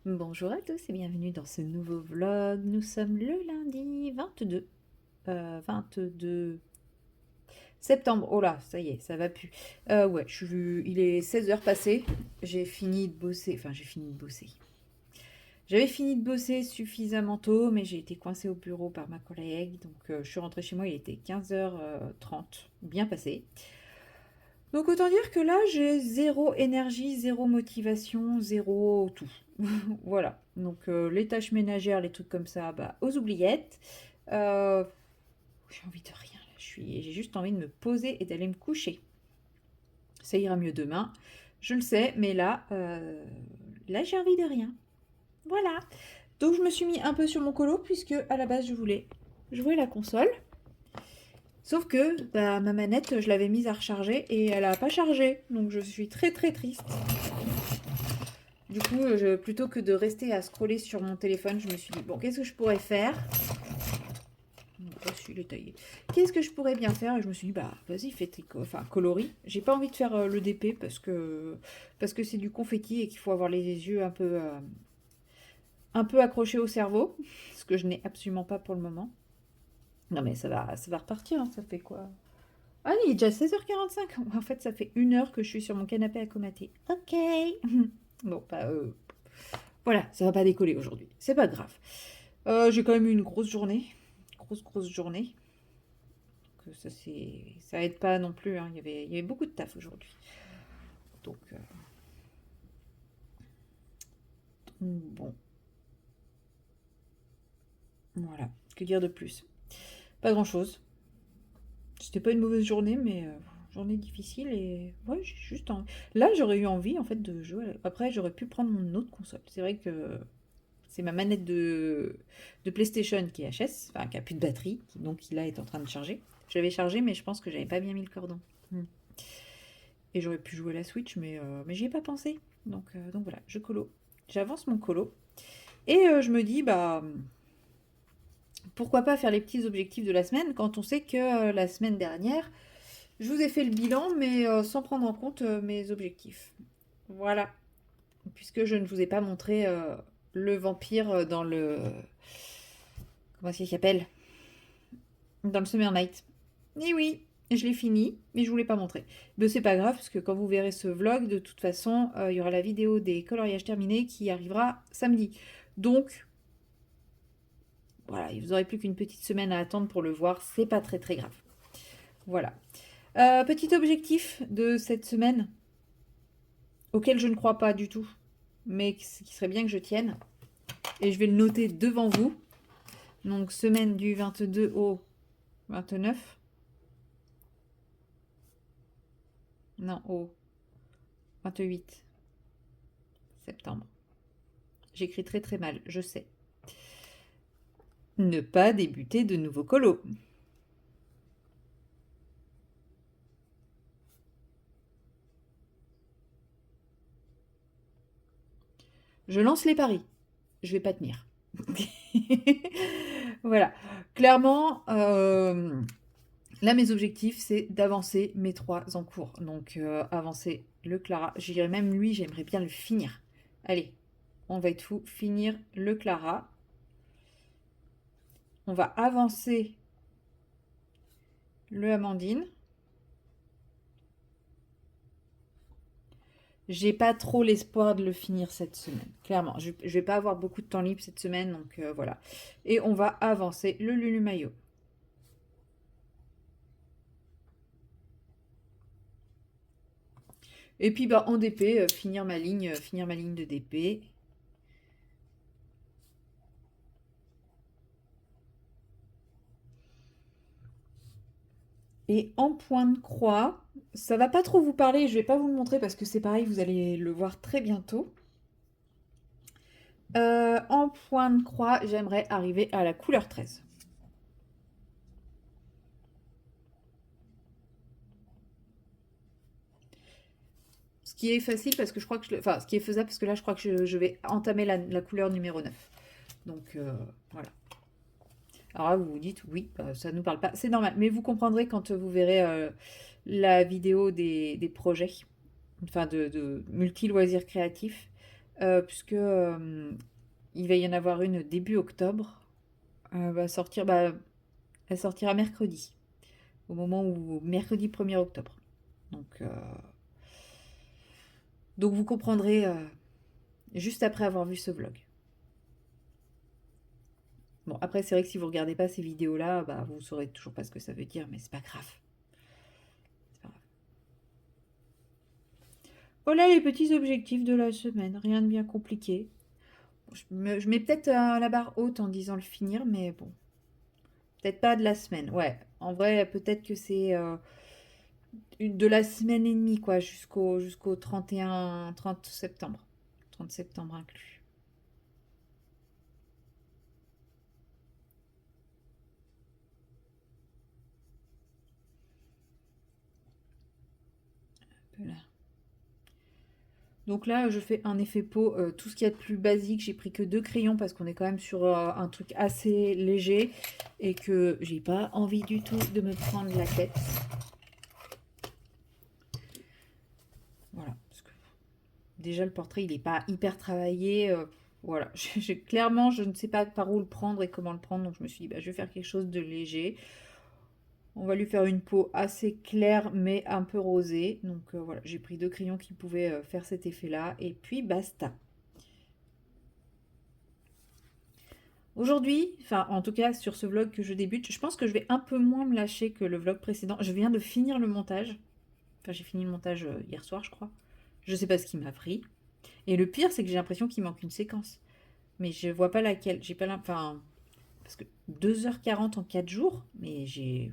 Bonjour à tous et bienvenue dans ce nouveau vlog. Nous sommes le lundi 22 septembre. Oh là, ça y est, ça va plus. Ouais, il est 16 heures passées. J'ai fini de bosser. Enfin, j'ai fini de bosser. J'avais fini de bosser suffisamment tôt, mais j'ai été coincée au bureau par ma collègue. Donc, je suis rentrée chez moi, il était 15h30. Bien passé. Donc, autant dire que là, j'ai zéro énergie, zéro motivation, zéro tout. Voilà. Donc, les tâches ménagères, les trucs comme ça, bah, aux oubliettes. Euh, j'ai envie de rien. Là. J'ai juste envie de me poser et d'aller me coucher. Ça ira mieux demain. Je le sais, mais là j'ai envie de rien. Voilà. Donc, je me suis mis un peu sur mon colo, puisque à la base, je voulais jouer la console. Sauf que bah, ma manette, je l'avais mise à recharger et elle a pas chargé. Donc, je suis très très triste. Du coup, plutôt que de rester à scroller sur mon téléphone, je me suis dit, bon, qu'est-ce que je pourrais faire? Je suis taillé. Qu'est-ce que je pourrais bien faire? Et je me suis dit, bah, vas-y, fais tricot, enfin, coloris. J'ai pas envie de faire le DP parce que c'est du confetti et qu'il faut avoir les yeux un peu accrochés au cerveau, ce que je n'ai absolument pas pour le moment. Non, mais ça va repartir, hein, ça fait quoi? Ah, il est déjà 16h45. En fait, ça fait 1 heure que je suis sur mon canapé à comater. Ok. Bon, bah, voilà, ça va pas décoller aujourd'hui. C'est pas grave. J'ai quand même eu une grosse journée. Grosse journée. Que ça aide pas non plus. Hein. Il y avait beaucoup de taf aujourd'hui. Donc, bon, voilà. Que dire de plus? Pas grand-chose. C'était pas une mauvaise journée, mais journée difficile et ouais, j'ai juste envie. Là, j'aurais eu envie en fait de jouer. Après, j'aurais pu prendre mon autre console. C'est vrai que c'est ma manette de PlayStation qui est HS, enfin qui a plus de batterie, donc qui là est en train de charger. Je l'avais chargé, mais je pense que j'avais pas bien mis le cordon. Et j'aurais pu jouer la Switch, mais j'y ai pas pensé. Donc voilà, je colo. J'avance mon colo. Et je me dis, bah, pourquoi pas faire les petits objectifs de la semaine quand on sait que la semaine dernière, je vous ai fait le bilan, mais sans prendre en compte mes objectifs. Voilà. Puisque je ne vous ai pas montré le vampire dans le. Comment est-ce qu'il s'appelle? Dans le Summer Night. Et oui, je l'ai fini, mais je ne vous l'ai pas montré. Mais c'est pas grave, parce que quand vous verrez ce vlog, de toute façon, il y aura la vidéo des coloriages terminés qui arrivera samedi. Donc, voilà, vous n'aurez plus qu'une petite semaine à attendre pour le voir. C'est pas très très grave. Voilà. Petit objectif de cette semaine, auquel je ne crois pas du tout, mais qui serait bien que je tienne. Et je vais le noter devant vous. Donc, semaine du 22 au 29. Non, au 28 septembre. J'écris très très mal, je sais. Ne pas débuter de nouveaux colos. Je lance les paris. Je vais pas tenir. Voilà. Clairement, là, mes objectifs, c'est d'avancer mes 3 en cours. Donc, avancer le Clara. J'irai même lui, j'aimerais bien le finir. Allez, on va être fou. Finir le Clara. On va avancer le Amandine. J'ai pas trop l'espoir de le finir cette semaine, clairement. Je vais pas avoir beaucoup de temps libre cette semaine, donc voilà. Et on va avancer le Lulu Maillot. Et puis bah, en DP, finir ma ligne de DP. Et en point de croix, ça va pas trop vous parler, je vais pas vous le montrer parce que c'est pareil, vous allez le voir très bientôt. En point de croix, j'aimerais arriver à la couleur 13. Ce qui est facile parce que je crois que enfin, ce qui est faisable parce que là, je crois que je vais entamer la couleur numéro 9. Donc voilà. Alors là, vous vous dites, oui, ça ne nous parle pas. C'est normal, mais vous comprendrez quand vous verrez la vidéo des projets, enfin de multi-loisirs créatifs. puisque il va y en avoir une début octobre. Va sortir, bah, elle sortira mercredi, au moment où mercredi 1er octobre. Donc vous comprendrez juste après avoir vu ce vlog. Bon, après, c'est vrai que si vous regardez pas ces vidéos-là, bah, vous saurez toujours pas ce que ça veut dire, mais c'est pas grave. C'est pas grave. Voilà les petits objectifs de la semaine, rien de bien compliqué. Je mets peut-être la barre haute en disant le finir, mais bon, peut-être pas de la semaine. Ouais, en vrai, peut-être que c'est de la semaine et demie, quoi, jusqu'au 30 septembre. 30 septembre inclus. Voilà. Donc là, je fais un effet peau, tout ce qu'il y a de plus basique. J'ai pris que 2 crayons parce qu'on est quand même sur un truc assez léger et que j'ai pas envie du tout de me prendre la tête. Voilà, parce que déjà le portrait, il n'est pas hyper travaillé. Voilà, clairement, je ne sais pas par où le prendre et comment le prendre, donc je me suis dit, bah, je vais faire quelque chose de léger. On va lui faire une peau assez claire mais un peu rosée. Donc voilà, j'ai pris 2 crayons qui pouvaient faire cet effet-là et puis basta. Aujourd'hui, enfin en tout cas sur ce vlog que je débute, je pense que je vais un peu moins me lâcher que le vlog précédent. Je viens de finir le montage. Enfin j'ai fini le montage hier soir je crois. Je sais pas ce qui m'a pris. Et le pire c'est que j'ai l'impression qu'il manque une séquence. Mais je vois pas laquelle. J'ai pas enfin parce que 2h40 en 4 jours, mais je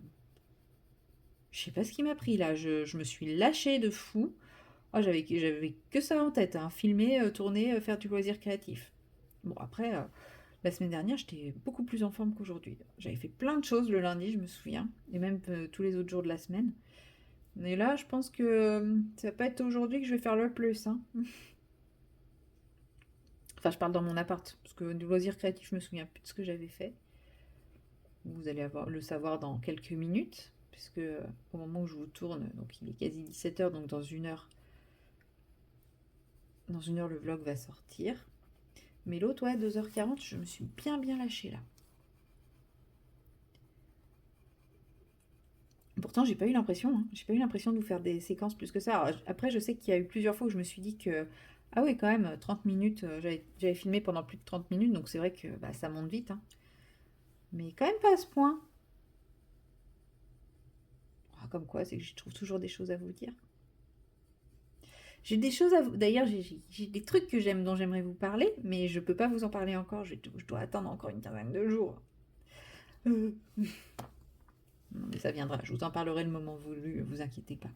sais pas ce qui m'a pris là. Je me suis lâchée de fou. Oh, j'avais que ça en tête, hein. Filmer, tourner, faire du loisir créatif. Bon après, la semaine dernière, j'étais beaucoup plus en forme qu'aujourd'hui. J'avais fait plein de choses le lundi, je me souviens, et même tous les autres jours de la semaine. Mais là, je pense que ça va pas être aujourd'hui que je vais faire le plus, hein. Enfin, je parle dans mon appart, parce que du loisir créatif, je me souviens plus de ce que j'avais fait. Vous allez le savoir dans quelques minutes, puisque au moment où je vous tourne, donc il est quasi 17h, donc dans une heure le vlog va sortir. Mais l'autre, ouais, 2h40, je me suis bien lâchée là. Pourtant, j'ai pas eu l'impression, hein. J'ai pas eu l'impression de vous faire des séquences plus que ça. Alors, après, je sais qu'il y a eu plusieurs fois où je me suis dit que, ah oui, quand même, 30 minutes, j'avais filmé pendant plus de 30 minutes, donc c'est vrai que bah, ça monte vite, hein. Mais quand même pas à ce point. Ah, comme quoi, c'est que je trouve toujours des choses à vous dire. J'ai des choses à vous. D'ailleurs, j'ai des trucs que j'aime, dont j'aimerais vous parler, mais je peux pas vous en parler encore. Je dois attendre encore une quinzaine de jours. Euh, Non, mais ça viendra. Je vous en parlerai le moment voulu, vous inquiétez pas.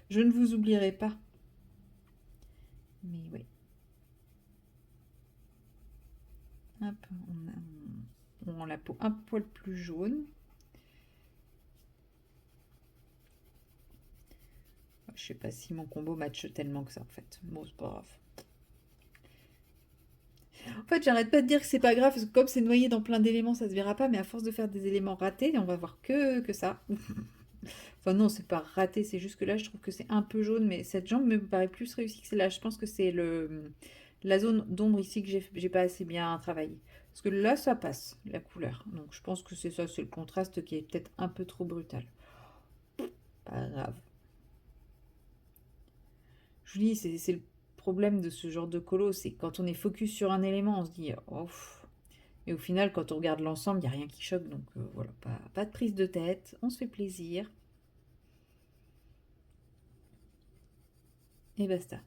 Je ne vous oublierai pas. Mais oui. Hop, on a la peau un poil plus jaune. Je sais pas si mon combo matche tellement que ça en fait. Bon, c'est pas grave. En fait, j'arrête pas de dire que c'est pas grave, parce que comme c'est noyé dans plein d'éléments, ça se verra pas, mais à force de faire des éléments ratés, on va voir que ça. Enfin non, c'est pas raté, c'est juste que là, je trouve que c'est un peu jaune, mais cette jambe me paraît plus réussie que celle-là. Je pense que c'est la zone d'ombre ici que j'ai pas assez bien travaillé. Parce que là, ça passe, la couleur. Donc je pense que c'est ça, c'est le contraste qui est peut-être un peu trop brutal. Pas grave. Je vous dis, c'est le problème de ce genre de colo, c'est quand on est focus sur un élément, on se dit, oh, pff. Et au final, quand on regarde l'ensemble, il n'y a rien qui choque. Donc voilà, pas de prise de tête, on se fait plaisir. Et basta.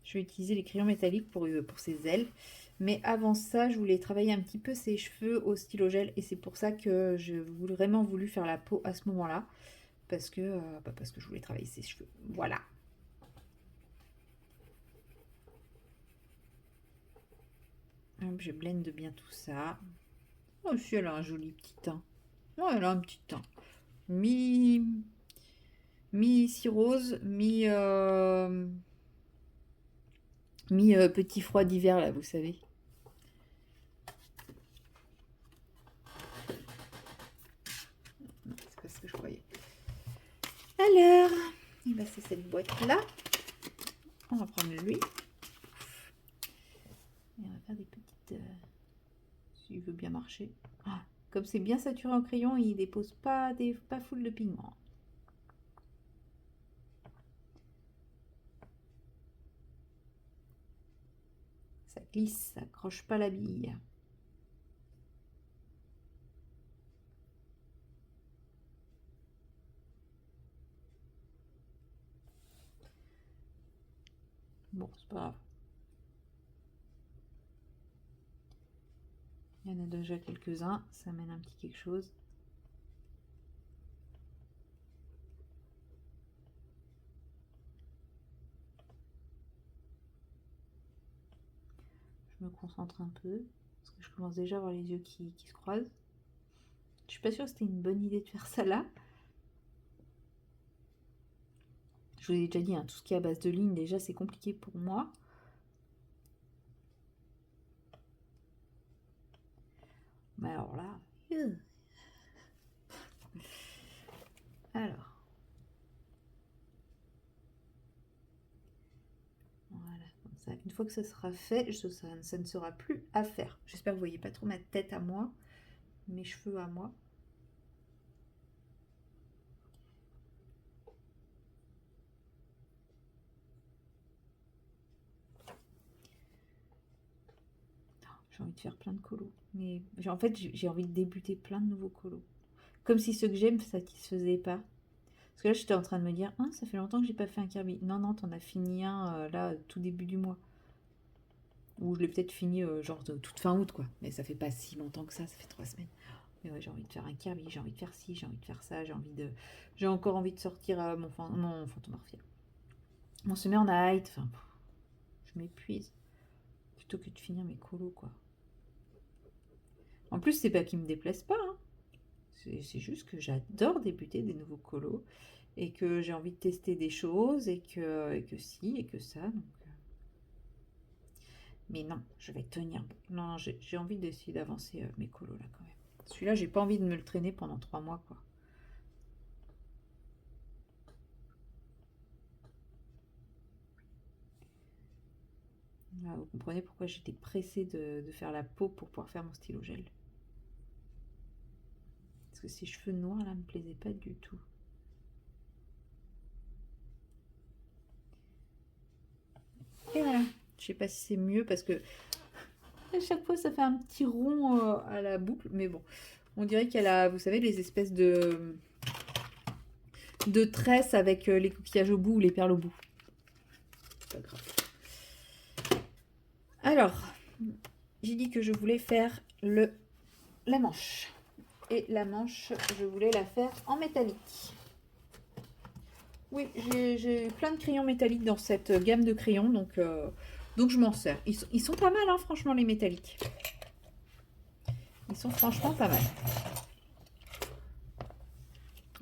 Je vais utiliser les crayons métalliques pour ses ailes. Mais avant ça, je voulais travailler un petit peu ses cheveux au stylo gel. Et c'est pour ça que j'ai vraiment voulu faire la peau à ce moment-là. Parce que je voulais travailler ses cheveux. Voilà. Hop, je blende bien tout ça. Oh, si elle a un joli petit teint. Oh, elle a un petit teint. Mi, mi si rose, mi petit froid d'hiver là, vous savez. C'est pas ce que je croyais. Alors, c'est cette boîte là. On va prendre lui. Et on va faire des petites... s'il veut bien marcher. Ah, comme c'est bien saturé en crayon, il dépose pas full de pigments. Ça glisse, ça accroche pas la bille. Bon, c'est pas grave. Il y en a déjà quelques-uns, ça mène un petit quelque chose. Je me concentre un peu, parce que je commence déjà à avoir les yeux qui se croisent. Je suis pas sûre que c'était une bonne idée de faire ça là. Je vous ai déjà dit, hein, tout ce qui est à base de lignes, déjà c'est compliqué pour moi. Mais alors là... Alors... Voilà, comme ça. Une fois que ça sera fait, ça ne sera plus à faire. J'espère que vous voyez pas trop ma tête à moi, mes cheveux à moi. J'ai envie de faire plein de colos. Mais en fait, j'ai envie de débuter plein de nouveaux colos. Comme si ceux que j'aime ne satisfaisaient pas. Parce que là, j'étais en train de me dire, ah, ça fait longtemps que j'ai pas fait un Kirby. Non, non, t'en as fini un là, tout début du mois. Ou je l'ai peut-être fini genre de toute fin août, quoi. Mais ça fait pas si longtemps que ça fait 3 semaines. Mais ouais, j'ai envie de faire un Kirby, j'ai envie de faire ci, j'ai envie de faire ça, j'ai encore envie de sortir mon Fantomorphia. Mon Summer Night, enfin, je m'épuise. Plutôt que de finir mes colos, quoi. En plus, c'est pas qu'ils me déplaisent pas, hein. C'est juste que j'adore débuter des nouveaux colos et que j'ai envie de tester des choses et que si et que ça. Donc, mais non, je vais tenir. Non, j'ai envie d'essayer d'avancer mes colos là quand même. Celui-là, j'ai pas envie de me le traîner pendant 3 mois, quoi. Là, vous comprenez pourquoi j'étais pressée de faire la peau pour pouvoir faire mon stylo gel. Parce que ces cheveux noirs là me plaisaient pas du tout. Et voilà. Je sais pas si c'est mieux parce que à chaque fois ça fait un petit rond à la boucle. Mais bon, on dirait qu'elle a, vous savez, les espèces de tresses avec les coquillages au bout ou les perles au bout. C'est pas grave. Alors, j'ai dit que je voulais faire la manche. Et la manche, je voulais la faire en métallique. Oui, j'ai plein de crayons métalliques dans cette gamme de crayons, donc je m'en sers. Ils sont pas mal, hein, franchement, les métalliques. Ils sont franchement pas mal.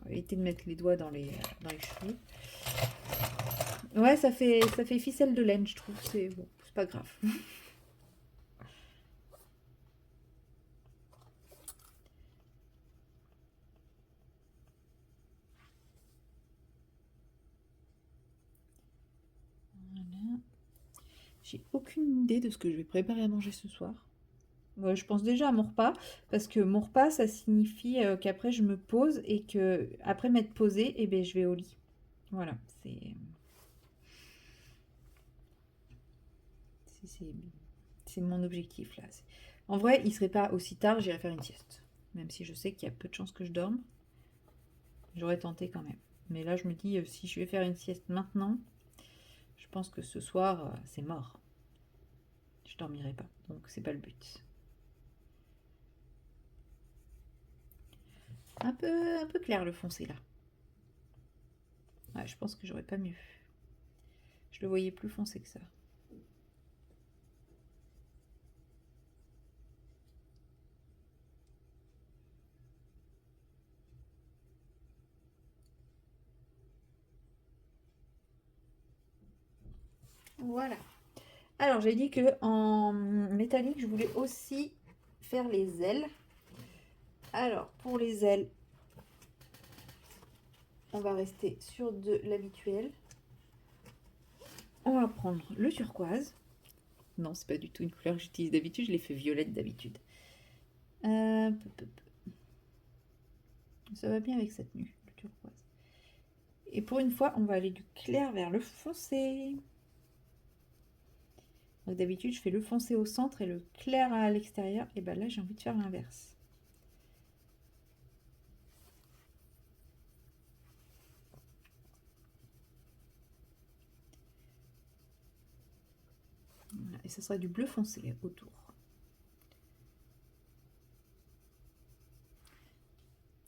On va éviter de mettre les doigts dans les cheveux. Ouais, ça fait ficelle de laine, je trouve. C'est bon, c'est pas grave. Voilà. J'ai aucune idée de ce que je vais préparer à manger ce soir. Ouais, je pense déjà à mon repas, parce que mon repas, ça signifie qu'après je me pose et que après m'être posée, eh ben, je vais au lit. Voilà, c'est mon objectif là. En vrai, il serait pas aussi tard, j'irai faire une sieste. Même si je sais qu'il y a peu de chances que je dorme, j'aurais tenté quand même. Mais là, je me dis, si je vais faire une sieste maintenant, je pense que ce soir, c'est mort. Je dormirai pas, donc c'est pas le but. Un peu clair le foncé là. Ouais, je pense que j'aurais pas mieux. Je le voyais plus foncé que ça. Voilà. Alors, j'ai dit que en métallique, je voulais aussi faire les ailes. Alors, pour les ailes, on va rester sur de l'habituel. On va prendre le turquoise. Non, c'est pas du tout une couleur que j'utilise d'habitude. Je l'ai fait violette d'habitude. Ça va bien avec cette tenue, le turquoise. Et pour une fois, on va aller du clair vers le foncé. Donc d'habitude, je fais le foncé au centre et le clair à l'extérieur. Et ben là, j'ai envie de faire l'inverse. Voilà. Et ce sera du bleu foncé autour.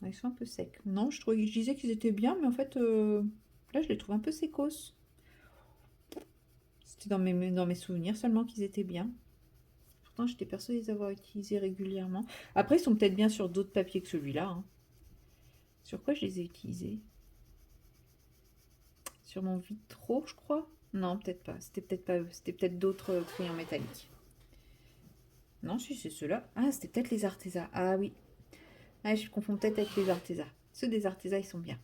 Ils sont un peu secs. Non, je disais qu'ils étaient bien, mais en fait, là, je les trouve un peu sécos. C'était dans mes souvenirs seulement qu'ils étaient bien. Pourtant, j'étais persuadée de les avoir utilisés régulièrement. Après, ils sont peut-être bien sur d'autres papiers que celui-là, hein. Sur quoi je les ai utilisés? Sur mon Vitro, je crois. Non, peut-être pas. C'était peut-être pas eux. C'était peut-être d'autres crayons métalliques. Non, si, c'est ceux-là. Ah, c'était peut-être les Arteza. Ah oui. Ah, je confonds peut-être avec les Arteza. Ceux des Arteza, ils sont bien.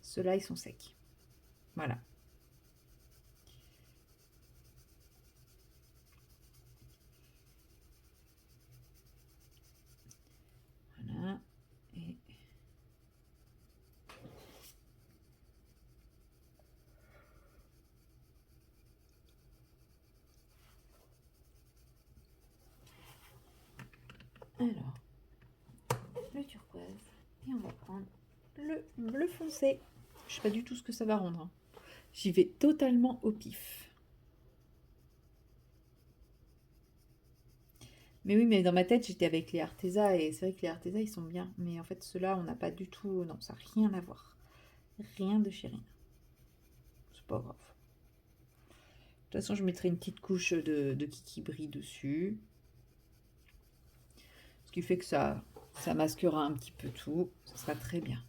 Ceux-là, ils sont secs. Voilà. Voilà. Et... alors, le turquoise. Et on va prendre le bleu foncé. Je sais pas du tout ce que ça va rendre, hein. J'y vais totalement au pif. Mais oui, mais dans ma tête, j'étais avec les Arteza et c'est vrai que les Arteza, ils sont bien. Mais en fait, ceux-là, on n'a pas du tout... Non, ça n'a rien à voir. Rien de chez rien. C'est pas grave. De toute façon, je mettrai une petite couche de Kiki Brie dessus. Ce qui fait que ça masquera un petit peu tout. Ça sera très bien.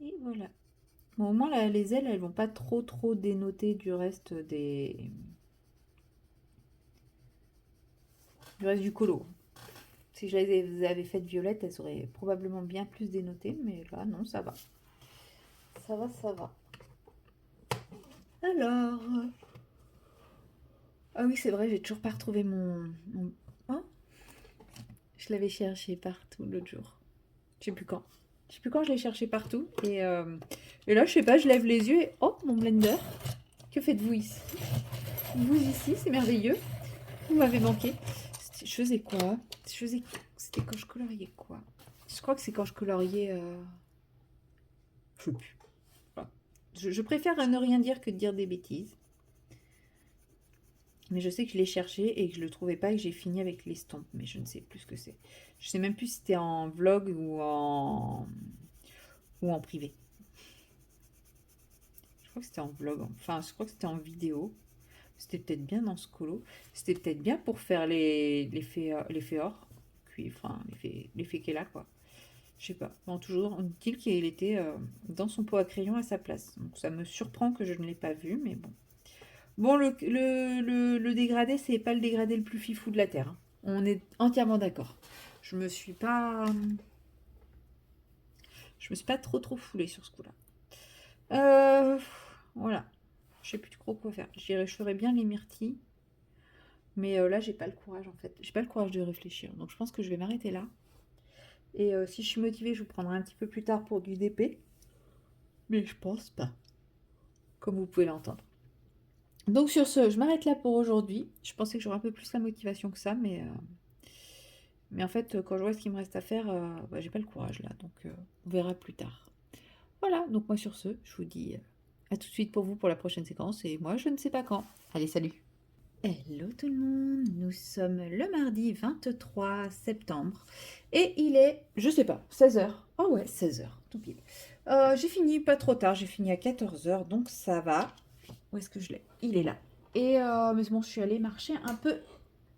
Et voilà. Bon, au moins, là, les ailes, elles vont pas trop dénoter du reste du colo. Si je les avais faites violettes, elles auraient probablement bien plus dénoté, mais là, non, ça va. Ça va, ça va. Alors... Ah oui, c'est vrai, j'ai toujours pas retrouvé mon... Hein, je l'avais cherché partout l'autre jour. Je sais plus quand. Je sais plus quand je l'ai cherché partout. Et là, je sais pas, je lève les yeux et... Oh, mon blender. Que faites-vous ici? Vous ici, c'est merveilleux. Vous m'avez manqué. Je faisais quoi? C'était quand je coloriais quoi? Je crois que c'est quand je coloriais... Je sais plus. Voilà. Je préfère ne rien dire que de dire des bêtises. Mais je sais que je l'ai cherché et que je le trouvais pas et que j'ai fini avec l'estompe. Mais je ne sais plus ce que c'est. Je sais même plus si c'était en vlog ou en privé. Je crois que c'était en vlog. Enfin, je crois que c'était en vidéo. C'était peut-être bien dans ce colo. C'était peut-être bien pour faire l'effet or. Enfin, l'effet qu'elle a, quoi. Je sais pas. Bon, toujours, dit-il qu'il était dans son pot à crayon à sa place. Donc ça me surprend que je ne l'ai pas vu, mais bon. Bon, le dégradé, c'est pas le dégradé le plus fifou de la Terre, hein. On est entièrement d'accord. Je me suis pas... Je me suis pas trop foulée sur ce coup-là. Voilà. Je sais plus trop quoi faire. Je ferais bien les myrtilles. Mais là, j'ai pas le courage, en fait. J'ai pas le courage de réfléchir. Donc, je pense que je vais m'arrêter là. Et si je suis motivée, je vous prendrai un petit peu plus tard pour du DP. Mais je pense pas. Comme vous pouvez l'entendre. Donc, sur ce, je m'arrête là pour aujourd'hui. Je pensais que j'aurais un peu plus la motivation que ça, mais en fait, quand je vois ce qu'il me reste à faire, bah, j'ai pas le courage là. Donc, on verra plus tard. Voilà, donc moi sur ce, je vous dis à tout de suite pour vous pour la prochaine séquence. Et moi, je ne sais pas quand. Allez, salut! Hello tout le monde, nous sommes le mardi 23 septembre et il est, je sais pas, 16 h. Oh ouais, 16 h, tout pile. J'ai fini pas trop tard, j'ai fini à 14 h, donc ça va. Où est-ce que je l'ai? Il est là. Et mais bon, je suis allée marcher un peu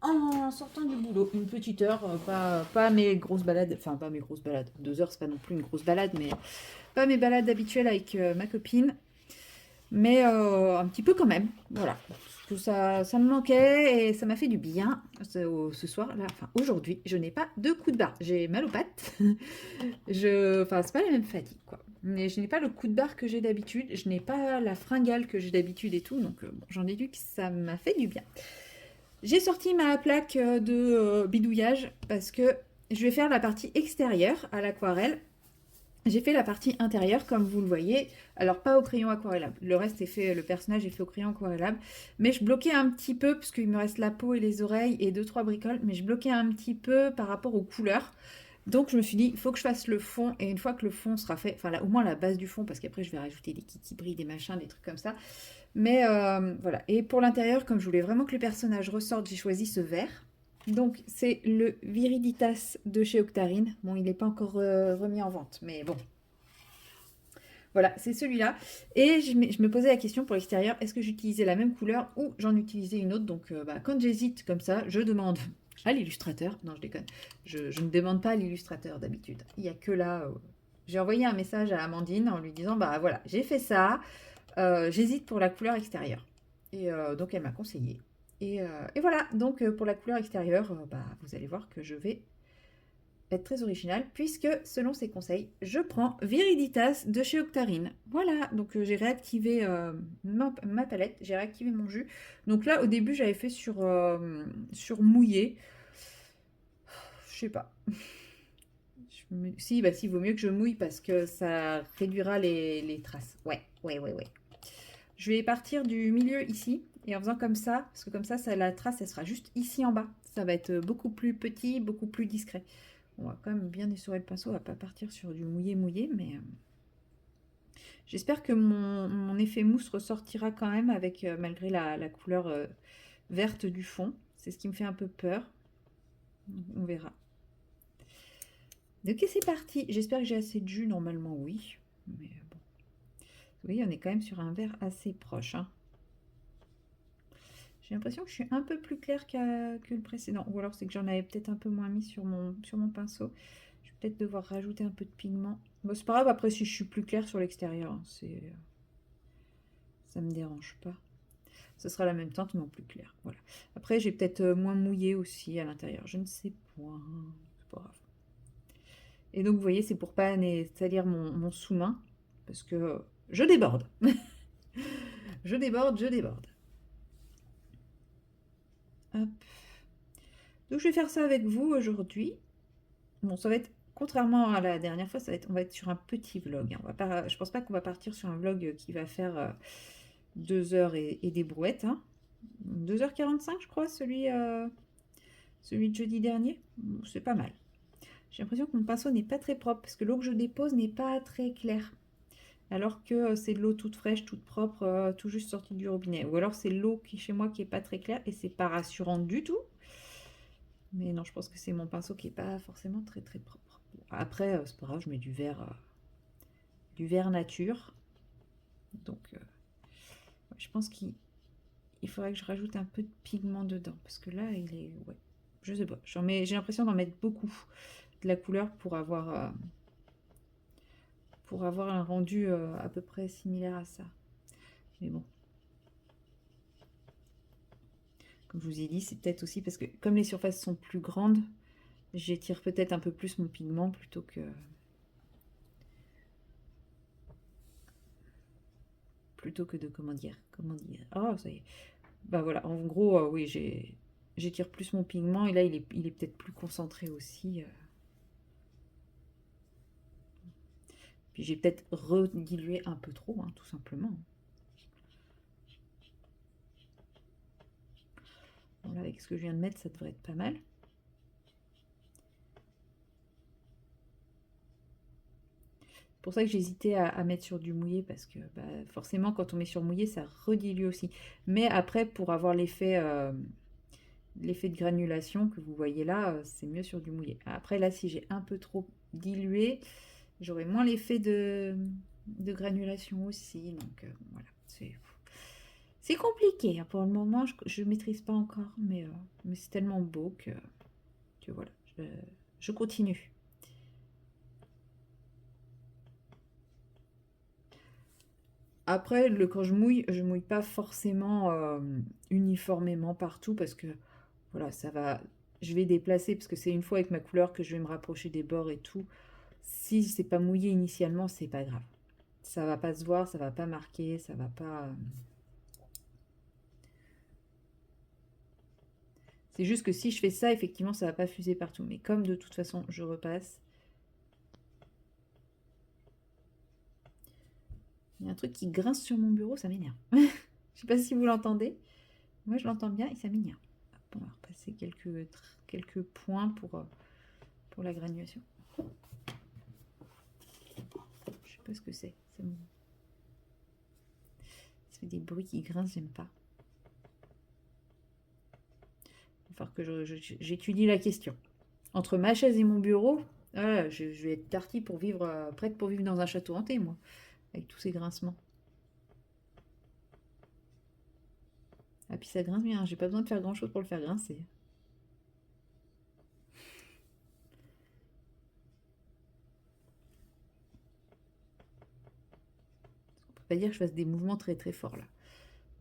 en sortant du boulot, une petite heure, pas mes grosses balades, enfin pas mes grosses balades, 2 heures c'est pas non plus une grosse balade, mais pas mes balades habituelles avec ma copine. Mais un petit peu quand même, voilà. Parce que ça me manquait et ça m'a fait du bien ce soir, là, enfin aujourd'hui, je n'ai pas de coup de barre. J'ai mal aux pattes. Enfin, c'est pas la même fatigue, quoi. Mais je n'ai pas le coup de barre que j'ai d'habitude. Je n'ai pas la fringale que j'ai d'habitude et tout. Donc, bon, j'en déduis que ça m'a fait du bien. J'ai sorti ma plaque de bidouillage parce que je vais faire la partie extérieure à l'aquarelle. J'ai fait la partie intérieure, comme vous le voyez. Alors, pas au crayon aquarellable. Le reste est fait, le personnage est fait au crayon aquarellable. Mais je bloquais un petit peu, parce qu'il me reste la peau et les oreilles et 2-3 bricoles. Mais je bloquais un petit peu par rapport aux couleurs. Donc, je me suis dit, il faut que je fasse le fond. Et une fois que le fond sera fait, enfin, là, au moins la base du fond, parce qu'après, je vais rajouter des kikis brilles, des machins, des trucs comme ça. Mais voilà. Et pour l'intérieur, comme je voulais vraiment que le personnage ressorte, j'ai choisi ce vert. Donc, c'est le Viriditas de chez Octarine. Bon, il n'est pas encore remis en vente, mais bon. Voilà, c'est celui-là. Et je me posais la question pour l'extérieur, est-ce que j'utilisais la même couleur ou j'en utilisais une autre? Donc, quand j'hésite comme ça, je demande à l'illustrateur. Non, je déconne. Je ne demande pas à l'illustrateur d'habitude. Il n'y a que là. J'ai envoyé un message à Amandine en lui disant, bah voilà, j'ai fait ça. J'hésite pour la couleur extérieure. Et donc, elle m'a conseillé. Et voilà, donc pour la couleur extérieure, vous allez voir que je vais être très original, puisque selon ses conseils, je prends Viriditas de chez Octarine. Voilà, donc j'ai réactivé ma palette, j'ai réactivé mon jus. Donc là, au début, j'avais fait sur mouillé. Je sais pas. Si, bah si, vaut mieux que je mouille parce que ça réduira les traces. Ouais, ouais, ouais, ouais. Je vais partir du milieu ici, et en faisant comme ça, parce que comme ça la trace, elle sera juste ici en bas. Ça va être beaucoup plus petit, beaucoup plus discret. On va quand même bien essorer le pinceau, on va pas partir sur du mouillé, mais j'espère que mon effet mousse ressortira quand même avec, malgré la couleur verte du fond. C'est ce qui me fait un peu peur. On verra. Donc c'est parti. J'espère que j'ai assez de jus, normalement oui. Mais bon. Vous voyez, on est quand même sur un vert assez proche, hein. J'ai l'impression que je suis un peu plus claire que le précédent. Ou alors c'est que j'en avais peut-être un peu moins mis sur mon pinceau. Je vais peut-être devoir rajouter un peu de pigment. Bon, c'est pas grave, après si je suis plus claire sur l'extérieur, hein, ça me dérange pas. Ce sera la même teinte mais en plus clair. Voilà. Après j'ai peut-être moins mouillé aussi à l'intérieur. Je ne sais point. C'est pas grave. Et donc vous voyez, c'est pour pas salir mon sous-main. Parce que je déborde. Je déborde, je déborde. Hop. Donc je vais faire ça avec vous aujourd'hui. Bon, ça va être, contrairement à la dernière fois, on va être sur un petit vlog, hein. Je pense pas qu'on va partir sur un vlog qui va faire 2 heures et des brouettes, hein. 2h45, je crois, celui de jeudi dernier. Bon, c'est pas mal. J'ai l'impression que mon pinceau n'est pas très propre, parce que l'eau que je dépose n'est pas très claire. Alors que c'est de l'eau toute fraîche, toute propre, tout juste sortie du robinet. Ou alors c'est l'eau qui chez moi qui est pas très claire et c'est pas rassurant du tout. Mais non, je pense que c'est mon pinceau qui est pas forcément très très propre. Après, c'est pas grave, je mets du vert nature. Donc, je pense qu'il faudrait que je rajoute un peu de pigment dedans. Parce que là, il est... Ouais, je sais pas. J'ai l'impression d'en mettre beaucoup de la couleur pour avoir un rendu à peu près similaire à ça. Mais bon. Comme je vous ai dit, c'est peut-être aussi parce que comme les surfaces sont plus grandes, j'étire peut-être un peu plus mon pigment plutôt que de comment dire. Oh, ça y est. Bah voilà, en gros, oui, j'étire plus mon pigment et là, il est peut-être plus concentré aussi. Puis j'ai peut-être redilué un peu trop, hein, tout simplement. Bon, là, avec ce que je viens de mettre, ça devrait être pas mal. Pour ça que j'hésitais à mettre sur du mouillé, parce que bah, forcément, quand on met sur mouillé, ça redilue aussi. Mais après, pour avoir l'effet de granulation que vous voyez là, c'est mieux sur du mouillé. Après, là, si j'ai un peu trop dilué, j'aurai moins l'effet de granulation aussi. Donc, voilà, c'est compliqué, hein. Pour le moment, je ne maîtrise pas encore, mais c'est tellement beau que voilà, je continue. Après, quand je mouille pas forcément uniformément partout, parce que voilà, ça va. Je vais déplacer parce que c'est une fois avec ma couleur que je vais me rapprocher des bords et tout. Si c'est pas mouillé initialement, c'est pas grave. Ça va pas se voir, ça va pas marquer, ça va pas. C'est juste que si je fais ça, effectivement, ça va pas fuser partout. Mais comme de toute façon, je repasse. Il y a un truc qui grince sur mon bureau, ça m'énerve. Je sais pas si vous l'entendez. Moi, je l'entends bien et ça m'énerve. On va repasser quelques points pour la granulation. Je sais pas ce que c'est. Ça fait des bruits qui grincent, j'aime pas. Il va falloir que j'étudie la question. Entre ma chaise et mon bureau, je vais être partie pour vivre, prête pour vivre dans un château hanté, moi, avec tous ces grincements. Ah, puis ça grince bien, j'ai pas besoin de faire grand chose pour le faire grincer. On peut pas dire que je fasse des mouvements très très forts là.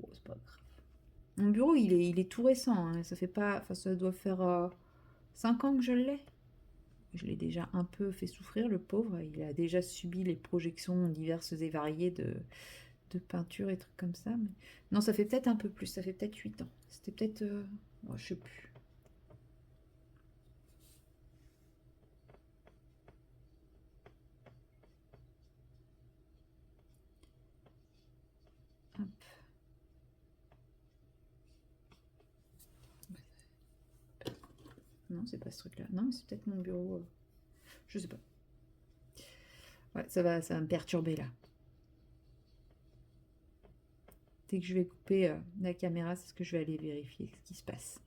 Bon, c'est pas grave. Mon bureau, il est tout récent, hein. Ça fait pas. Enfin, ça doit faire 5 ans que je l'ai. Je l'ai déjà un peu fait souffrir, le pauvre. Il a déjà subi les projections diverses et variées de peinture et trucs comme ça. Mais... Non, ça fait peut-être un peu plus, ça fait peut-être 8 ans. C'était peut-être... je sais plus. Hop. Non, c'est pas ce truc-là. Non, mais c'est peut-être mon bureau. Je sais pas. Ouais, ça va me perturber là. Dès que je vais couper la caméra, c'est ce que je vais aller vérifier ce qui se passe.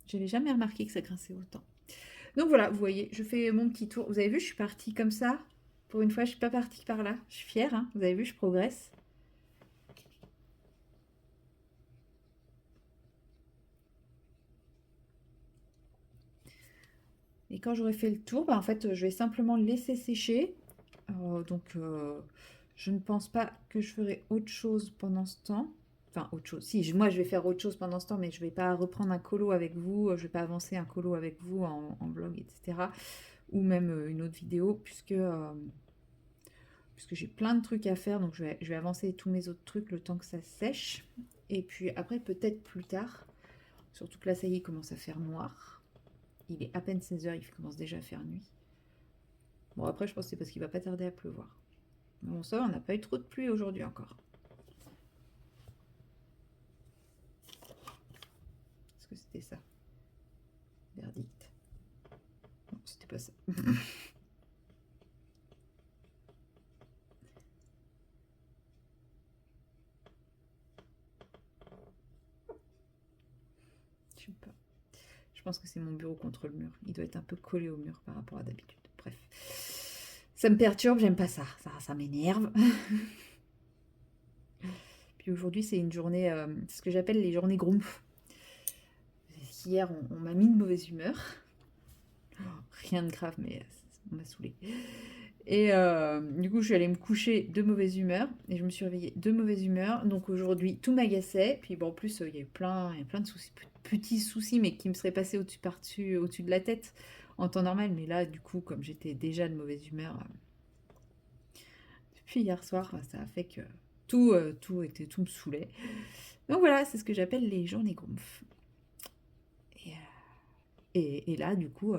J'avais jamais remarqué que ça grinçait autant. Donc voilà, vous voyez, je fais mon petit tour. Vous avez vu, je suis partie comme ça. Pour une fois, je suis pas partie par là. Je suis fière, hein. Vous avez vu, je progresse. Et quand j'aurai fait le tour, bah, en fait, je vais simplement le laisser sécher. Je ne pense pas que je ferai autre chose pendant ce temps. Enfin, autre chose. Si, moi, je vais faire autre chose pendant ce temps, mais je ne vais pas reprendre un colo avec vous. Je ne vais pas avancer un colo avec vous en vlog, etc. Ou même une autre vidéo, puisque j'ai plein de trucs à faire. Donc, je vais avancer tous mes autres trucs le temps que ça sèche. Et puis après, peut-être plus tard. Surtout que là, ça y est, il commence à faire noir. Il est à peine 16h, il commence déjà à faire nuit. Bon, après, je pense que c'est parce qu'il va pas tarder à pleuvoir. Mais bon, ça, on n'a pas eu trop de pluie aujourd'hui encore. Est-ce que c'était ça? Verdict. Non, c'était pas ça. Je sais pas. Je pense que c'est mon bureau contre le mur. Il doit être un peu collé au mur par rapport à d'habitude. Bref. Ça me perturbe, j'aime pas ça. Ça m'énerve. Puis aujourd'hui, c'est une journée, ce que j'appelle les journées Grumpf. Hier, on m'a mis de mauvaise humeur. Rien de grave, mais on m'a saoulé. Et du coup, je suis allée me coucher de mauvaise humeur et je me suis réveillée de mauvaise humeur. Donc aujourd'hui, tout m'agaçait. Puis bon, en plus, il y a eu plein de soucis, petits soucis, mais qui me seraient passés au-dessus de la tête en temps normal. Mais là, du coup, comme j'étais déjà de mauvaise humeur depuis hier soir, ça a fait que tout me saoulait. Donc voilà, c'est ce que j'appelle les journées Grumpf. Et là, du coup,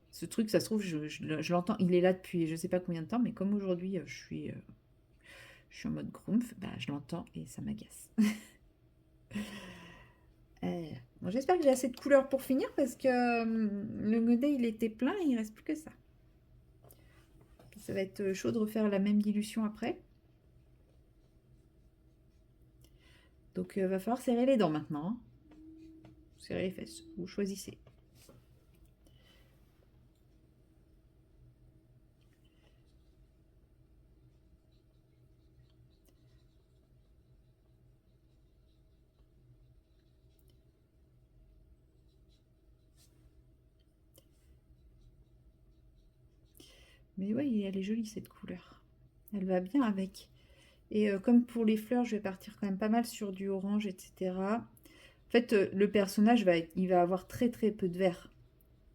ce truc, ça se trouve, je l'entends, il est là depuis je sais pas combien de temps, mais comme aujourd'hui, je suis en mode Grumpf, bah, je l'entends et ça m'agace. Bon, j'espère que j'ai assez de couleurs pour finir parce que le godet il était plein et il reste plus que ça. Ça va être chaud de refaire la même dilution après. Donc va falloir serrer les dents maintenant, hein. Serrer les fesses, vous choisissez. Mais oui, elle est jolie cette couleur. Elle va bien avec. Et comme pour les fleurs, je vais partir quand même pas mal sur du orange, etc. En fait, le personnage il va avoir très très peu de vert.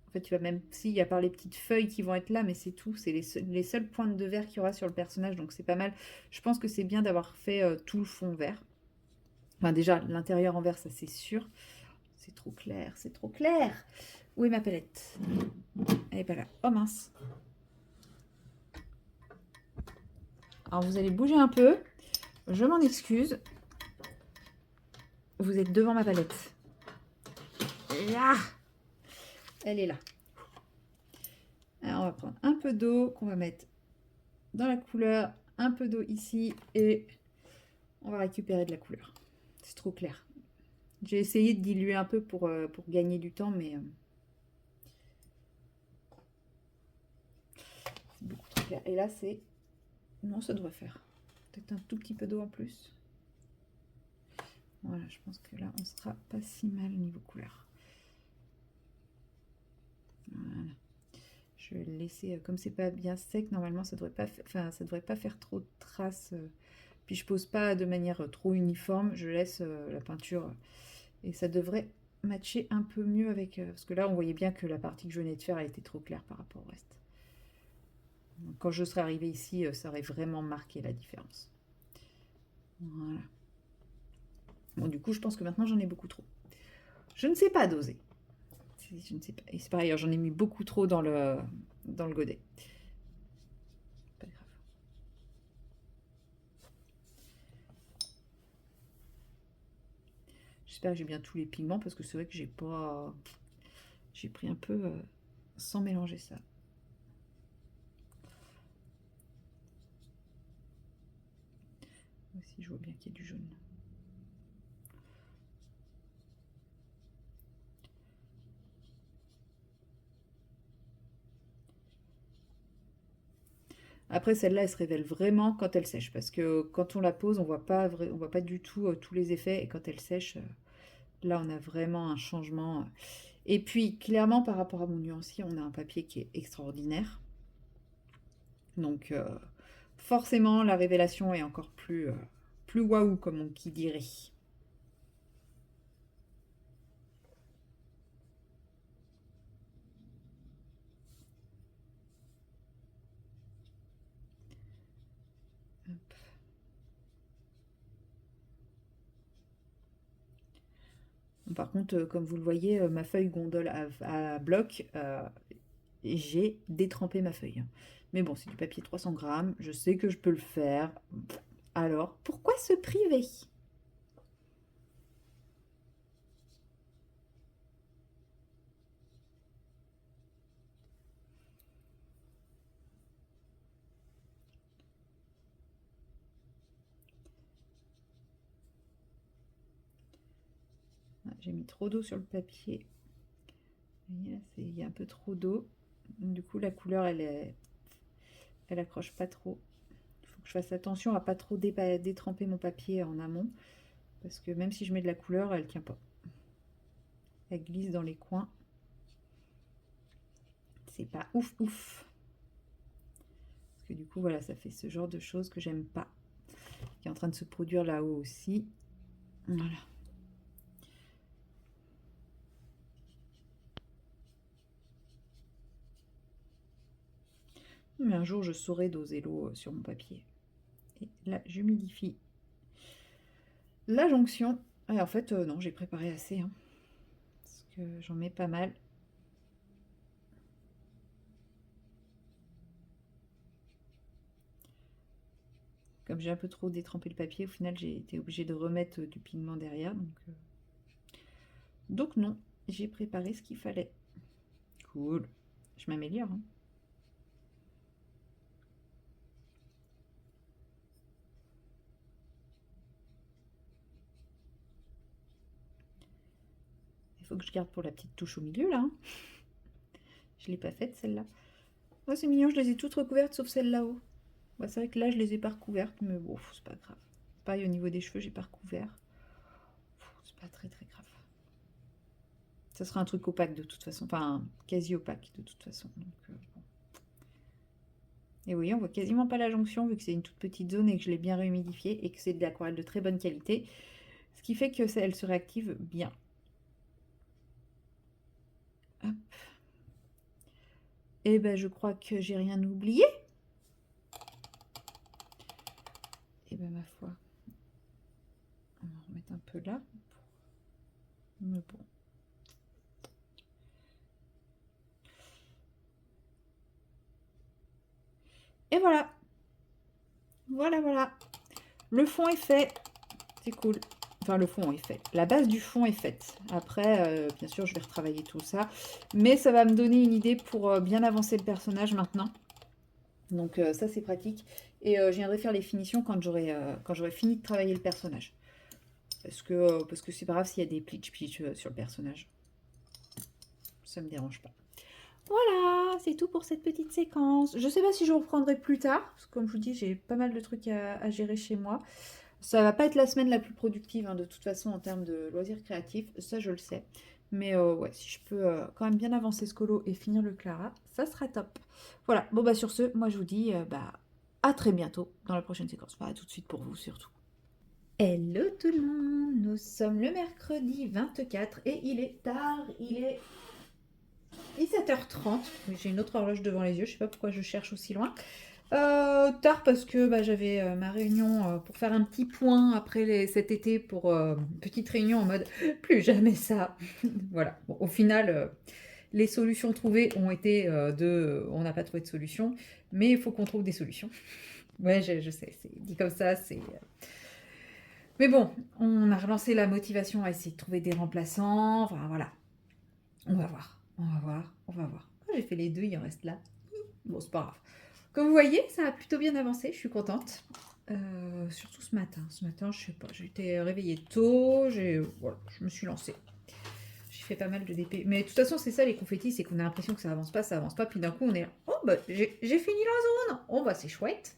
En fait, tu vas même, si, il y a par les petites feuilles qui vont être là, mais c'est tout. C'est les seules pointes de vert qu'il y aura sur le personnage, donc c'est pas mal. Je pense que c'est bien d'avoir fait tout le fond vert. Enfin, déjà, l'intérieur en vert, ça c'est sûr. C'est trop clair, c'est trop clair. Où est ma palette? Elle est pas là. Oh mince. Alors, vous allez bouger un peu. Je m'en excuse. Vous êtes devant ma palette. Là, elle est là. Alors, on va prendre un peu d'eau qu'on va mettre dans la couleur, un peu d'eau ici et on va récupérer de la couleur. C'est trop clair. J'ai essayé de diluer un peu pour gagner du temps, mais c'est beaucoup trop clair. Et là, c'est... Non, ça devrait faire. Peut-être un tout petit peu d'eau en plus. Voilà, je pense que là, on sera pas si mal au niveau couleur. Voilà. Je vais le laisser, comme c'est pas bien sec, normalement, ça devrait pas, ça devrait pas faire trop de traces. Puis je pose pas de manière trop uniforme, je laisse la peinture et ça devrait matcher un peu mieux avec... parce que là, on voyait bien que la partie que je venais de faire, elle était trop claire par rapport au reste. Donc, quand je serais arrivée ici, ça aurait vraiment marqué la différence. Voilà. Bon, du coup, je pense que maintenant, j'en ai beaucoup trop. Je ne sais pas doser. Je ne sais pas. Et c'est pareil, j'en ai mis beaucoup trop dans le godet. Pas grave. J'espère que j'ai bien tous les pigments parce que c'est vrai que j'ai pas... J'ai pris un peu sans mélanger ça. Aussi, je vois bien qu'il y a du jaune. Après, celle-là, elle se révèle vraiment quand elle sèche, parce que quand on la pose, on voit pas du tout tous les effets, et quand elle sèche, là, on a vraiment un changement. Et puis, clairement, par rapport à mon nuancier, on a un papier qui est extraordinaire. Donc, forcément, la révélation est encore plus waouh, comme on qui dirait. Hop. Par contre, comme vous le voyez, ma feuille gondole à bloc, j'ai détrempé ma feuille. Mais bon, c'est du papier 300 grammes, je sais que je peux le faire. Alors, pourquoi se priver? Ah, j'ai mis trop d'eau sur le papier. Vous voyez, là, il y a un peu trop d'eau. Du coup, la couleur, elle accroche pas trop. Il faut que je fasse attention à pas trop détremper mon papier en amont. Parce que même si je mets de la couleur, elle tient pas. Elle glisse dans les coins. C'est pas ouf ouf. Parce que du coup, voilà, ça fait ce genre de choses que j'aime pas. Qui est en train de se produire là-haut aussi. Voilà. Mais un jour, je saurai doser l'eau sur mon papier. Et là, j'humidifie la jonction. Et en fait, non, j'ai préparé assez. Hein, parce que j'en mets pas mal. Comme j'ai un peu trop détrempé le papier, au final, j'ai été obligée de remettre du pigment derrière. Donc, Donc non, j'ai préparé ce qu'il fallait. Cool. Je m'améliore. Hein. Il faut que je garde pour la petite touche au milieu là. Hein. Je ne l'ai pas faite celle-là. Oh, c'est mignon, je les ai toutes recouvertes sauf celle là-haut. Bah, c'est vrai que là je les ai pas recouvertes, mais bon, c'est pas grave. Pareil au niveau des cheveux, j'ai pas recouvert. C'est pas très très grave. Ça sera un truc opaque de toute façon, enfin quasi opaque de toute façon. Donc, bon. Et oui, on voit quasiment pas la jonction vu que c'est une toute petite zone et que je l'ai bien réhumidifiée et que c'est de l'aquarelle de très bonne qualité. Ce qui fait que elle se réactive bien. Hop. Et ben je crois que j'ai rien oublié. Et ben ma foi. On va remettre un peu là. Mais bon. Et voilà. Voilà. Le fond est fait. C'est cool. Enfin, le fond est fait. La base du fond est faite. Après, bien sûr, je vais retravailler tout ça. Mais ça va me donner une idée pour bien avancer le personnage maintenant. Donc ça, c'est pratique. Et je viendrai faire les finitions quand j'aurai fini de travailler le personnage. Parce que c'est pas grave s'il y a des plitch sur le personnage. Ça me dérange pas. Voilà, c'est tout pour cette petite séquence. Je sais pas si je reprendrai plus tard, parce que comme je vous dis, j'ai pas mal de trucs à gérer chez moi. Ça va pas être la semaine la plus productive, hein, de toute façon, en termes de loisirs créatifs, ça je le sais. Mais ouais, si je peux quand même bien avancer ce colo et finir le Clara, ça sera top. Voilà, bon bah sur ce, moi je vous dis à très bientôt dans la prochaine séquence. Enfin, à tout de suite pour vous surtout. Hello tout le monde, nous sommes le mercredi 24 et il est tard, il est 17h30. Oui, j'ai une autre horloge devant les yeux, je sais pas pourquoi je cherche aussi loin. Tard parce que j'avais ma réunion pour faire un petit point après cet été pour une petite réunion en mode plus jamais ça. Voilà. Bon, au final, les solutions trouvées ont été on n'a pas trouvé de solution, mais il faut qu'on trouve des solutions. Ouais, je sais, c'est dit comme ça, c'est. Mais bon, on a relancé la motivation à essayer de trouver des remplaçants. Enfin voilà, on va voir. Oh, j'ai fait les deux, il en reste là. Bon, c'est pas grave. Comme vous voyez, ça a plutôt bien avancé, je suis contente. Surtout ce matin. Ce matin, je sais pas, j'ai été réveillée tôt, voilà, je me suis lancée. J'ai fait pas mal de DP. Mais de toute façon, c'est ça les confettis, c'est qu'on a l'impression que ça avance pas, puis d'un coup on est là, oh bah j'ai fini la zone. Oh bah c'est chouette.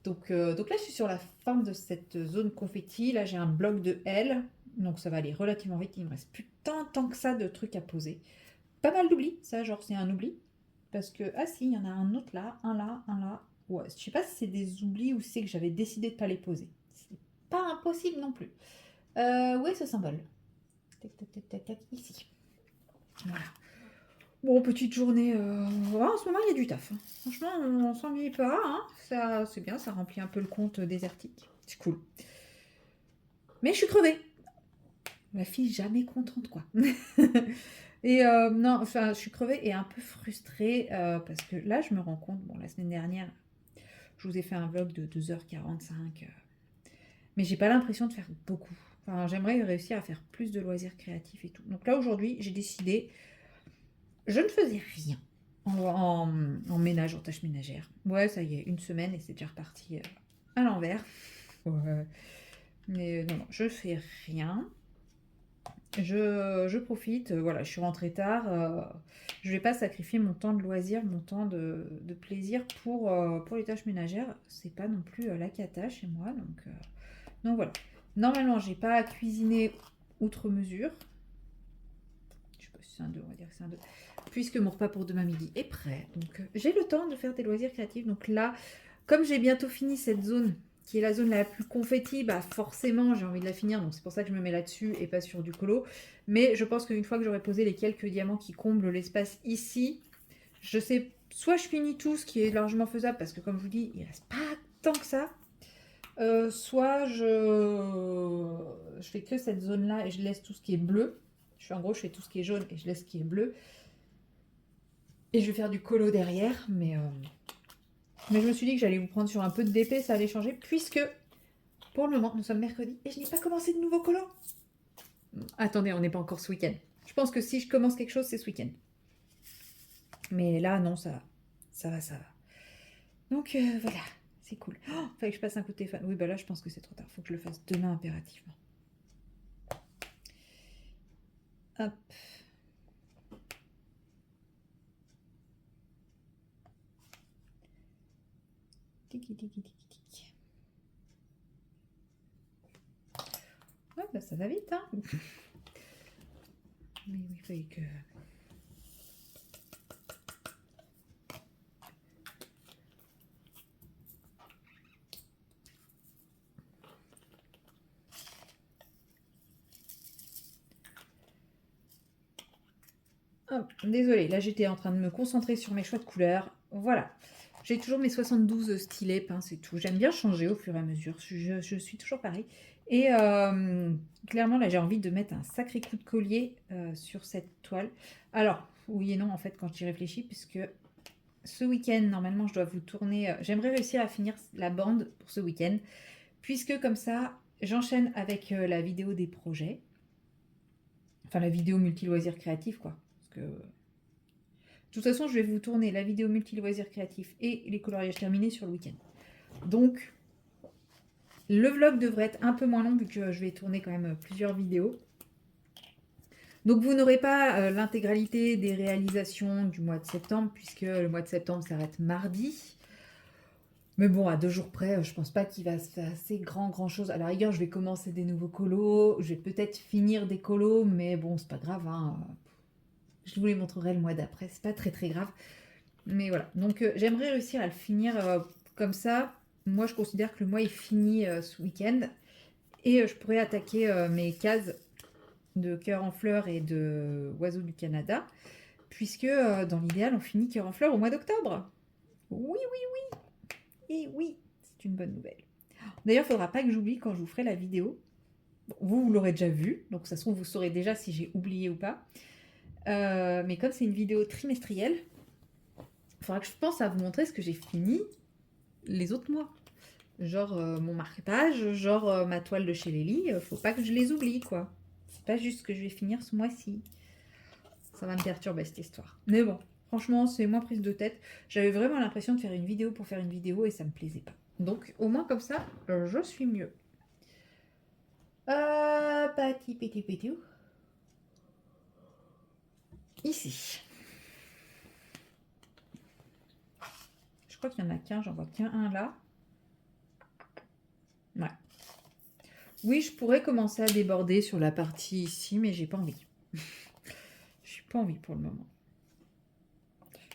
Donc là, je suis sur la fin de cette zone confetti. Là, j'ai un bloc de L, donc ça va aller relativement vite. Il me reste plus tant que ça de trucs à poser. Pas mal d'oublis, ça, genre c'est un oubli. Parce que, ah si, il y en a un autre là, un là. Ouais, je sais pas si c'est des oublis ou si c'est que j'avais décidé de pas les poser. C'est pas impossible non plus. Où est ce symbole? Tac, ici. Voilà. Bon, petite journée. En ce moment, il y a du taf. Hein. Franchement, on s'ennuie pas. Hein. Ça, c'est bien, ça remplit un peu le compte désertique. C'est cool. Mais je suis crevée. Ma fille jamais contente, quoi. Et non, enfin, je suis crevée et un peu frustrée parce que là, je me rends compte, bon, la semaine dernière, je vous ai fait un vlog de 2h45, mais j'ai pas l'impression de faire beaucoup. Enfin, j'aimerais réussir à faire plus de loisirs créatifs et tout. Donc là, aujourd'hui, j'ai décidé, je ne faisais rien en ménage, en tâches ménagères. Ouais, ça y est, une semaine et c'est déjà reparti à l'envers. Ouais. Mais non, je fais rien. Je profite, voilà, je suis rentrée tard, je vais pas sacrifier mon temps de loisir, mon temps de plaisir pour les tâches ménagères. C'est pas non plus la cata chez moi, donc voilà. Normalement, j'ai pas à cuisiner outre mesure. Je sais pas si c'est un 2, on va dire que c'est un 2. Puisque mon repas pour demain midi est prêt. Donc j'ai le temps de faire des loisirs créatifs. Donc là, comme j'ai bientôt fini cette zone qui est la zone la plus confetti, bah forcément j'ai envie de la finir, donc c'est pour ça que je me mets là-dessus et pas sur du colo. Mais je pense qu'une fois que j'aurai posé les quelques diamants qui comblent l'espace ici, je sais, soit je finis tout, ce qui est largement faisable, parce que comme je vous dis, il reste pas tant que ça, soit je fais que cette zone-là et je laisse tout ce qui est bleu. En gros, je fais tout ce qui est jaune et je laisse ce qui est bleu. Et je vais faire du colo derrière, mais je me suis dit que j'allais vous prendre sur un peu de DP, ça allait changer, puisque pour le moment, nous sommes mercredi et je n'ai pas commencé de nouveau colo. Attendez, on n'est pas encore ce week-end. Je pense que si je commence quelque chose, c'est ce week-end. Mais là, non, ça va. Ça va, ça va. Donc, voilà. C'est cool. Oh, fallait que je passe un coup de téléphone. Oui, bah là, je pense que c'est trop tard. Faut que je le fasse demain impérativement. Hop. Tiki, tiki, tiki, tiki. Ouais, bah ça va vite, hein. Mais oui, il fallait que... Hop, désolée, là j'étais en train de me concentrer sur mes choix de couleurs. Voilà. J'ai toujours mes 72 stylets peints, c'est tout. J'aime bien changer au fur et à mesure. Je suis toujours pareil. Et clairement, là, j'ai envie de mettre un sacré coup de collier sur cette toile. Alors, oui et non, en fait, quand j'y réfléchis, puisque ce week-end, normalement, je dois vous tourner... J'aimerais réussir à finir la bande pour ce week-end, puisque comme ça, j'enchaîne avec la vidéo des projets. Enfin, la vidéo multi-loisirs créatifs, quoi. Parce que... De toute façon, je vais vous tourner la vidéo multi-loisirs créatifs et les coloriages terminés sur le week-end. Donc, le vlog devrait être un peu moins long vu que je vais tourner quand même plusieurs vidéos. Donc, vous n'aurez pas l'intégralité des réalisations du mois de septembre puisque le mois de septembre s'arrête mardi. Mais bon, à 2 jours près, je pense pas qu'il va se passer grand chose. À la rigueur, je vais commencer des nouveaux colos. Je vais peut-être finir des colos, mais bon, c'est pas grave, hein. Je vous les montrerai le mois d'après, c'est pas très grave. Mais voilà, donc j'aimerais réussir à le finir comme ça. Moi, je considère que le mois est fini ce week-end. Et je pourrais attaquer mes cases de cœur en fleurs et de oiseaux du Canada. Puisque dans l'idéal, on finit cœur en fleurs au mois d'octobre. Oui, oui, et oui, c'est une bonne nouvelle. D'ailleurs, il ne faudra pas que j'oublie quand je vous ferai la vidéo. Vous l'aurez déjà vu, donc ça se trouve, vous saurez déjà si j'ai oublié ou pas. Mais comme c'est une vidéo trimestrielle, il faudra que je pense à vous montrer ce que j'ai fini les autres mois. Genre mon marque-page, genre ma toile de chez Lely, faut pas que je les oublie, quoi. C'est pas juste que je vais finir ce mois-ci. Ça va me perturber cette histoire. Mais bon, franchement, c'est moins prise de tête. J'avais vraiment l'impression de faire une vidéo pour faire une vidéo et ça me plaisait pas. Donc au moins comme ça, je suis mieux. Pati péti péti. Ici. Je crois qu'il y en a qu'un, j'en vois qu'un là. Ouais. Oui, je pourrais commencer à déborder sur la partie ici, mais j'ai pas envie. Je suis pas envie pour le moment.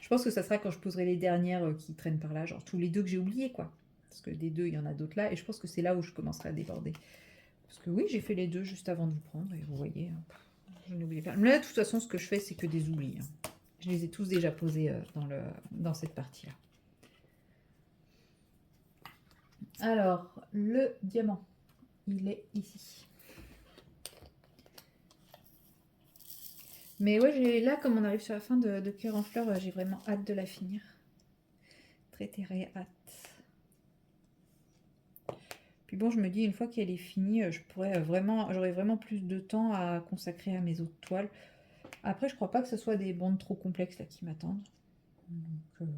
Je pense que ça sera quand je poserai les dernières qui traînent par là, genre tous les deux que j'ai oubliés, quoi. Parce que des deux, il y en a d'autres là, et je pense que c'est là où je commencerai à déborder. Parce que oui, j'ai fait les deux juste avant de vous prendre, et vous voyez, je n'oublie pas. Mais là, de toute façon, ce que je fais, c'est que des oublis. Hein. Je les ai tous déjà posés dans cette partie-là. Alors, le diamant, il est ici. Mais ouais, là, comme on arrive sur la fin de Cœur en fleurs, j'ai vraiment hâte de la finir. Très hâte. Puis bon, je me dis, une fois qu'elle est finie, j'aurai vraiment plus de temps à consacrer à mes autres toiles. Après, je crois pas que ce soit des bandes trop complexes là qui m'attendent. Donc,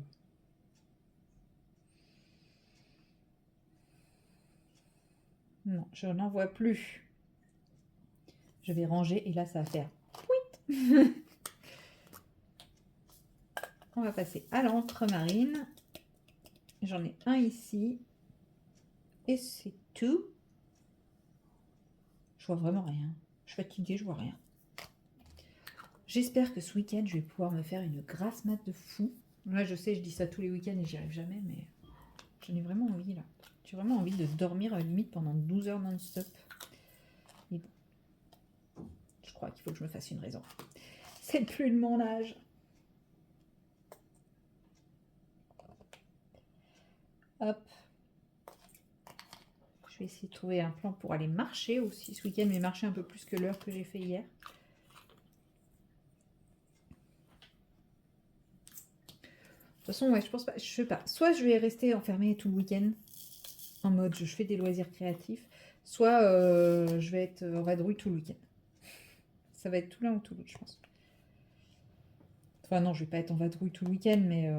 non, je n'en vois plus. Je vais ranger et là, ça va faire... On va passer à l'encre marine. J'en ai un ici. Et c'est tout. Je vois vraiment rien. Je suis fatiguée, je vois rien. J'espère que ce week-end, je vais pouvoir me faire une grasse mat de fou. Là, je sais, je dis ça tous les week-ends et j'y arrive jamais, mais j'en ai vraiment envie, là. J'ai vraiment envie de dormir à la limite pendant 12 heures non-stop. Mais bon, je crois qu'il faut que je me fasse une raison. C'est plus de mon âge. Hop. Je vais essayer de trouver un plan pour aller marcher aussi ce week-end, mais marcher un peu plus que l'heure que j'ai fait hier. De toute façon, ouais, je pense pas, je sais pas. Soit je vais rester enfermée tout le week-end, en mode je fais des loisirs créatifs, soit je vais être en vadrouille tout le week-end. Ça va être tout l'un ou tout l'autre, je pense. Enfin non, je vais pas être en vadrouille tout le week-end, mais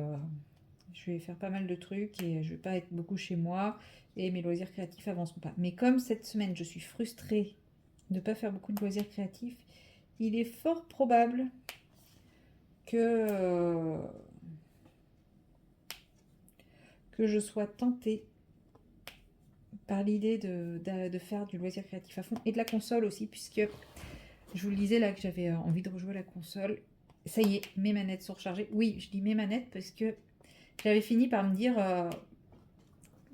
je vais faire pas mal de trucs et je vais pas être beaucoup chez moi et mes loisirs créatifs avanceront pas. Mais comme cette semaine, je suis frustrée de ne pas faire beaucoup de loisirs créatifs, il est fort probable que je sois tentée par l'idée de faire du loisir créatif à fond et de la console aussi, puisque je vous le disais là que j'avais envie de rejouer à la console. Ça y est, mes manettes sont rechargées. Oui, je dis mes manettes parce que j'avais fini par me dire...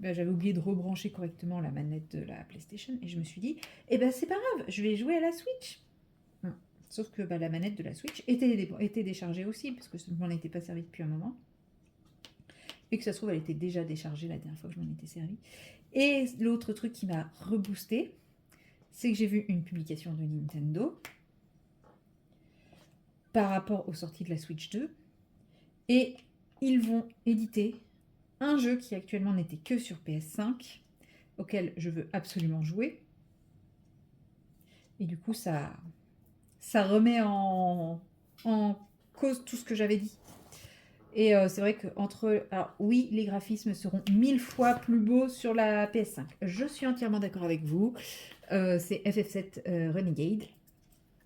j'avais oublié de rebrancher correctement la manette de la PlayStation et je me suis dit, eh ben c'est pas grave, je vais jouer à la Switch. Sauf que la manette de la Switch était déchargée aussi, parce que je ne m'en étais pas servi depuis un moment. Et que ça se trouve, elle était déjà déchargée la dernière fois que je m'en étais servi. Et l'autre truc qui m'a reboosté, c'est que j'ai vu une publication de Nintendo par rapport aux sorties de la Switch 2. Et ils vont éditer un jeu qui actuellement n'était que sur PS5, auquel je veux absolument jouer. Et du coup, ça remet en cause tout ce que j'avais dit. Et c'est vrai que alors oui, les graphismes seront 1000 fois plus beaux sur la PS5. Je suis entièrement d'accord avec vous. C'est FF7 Renegade.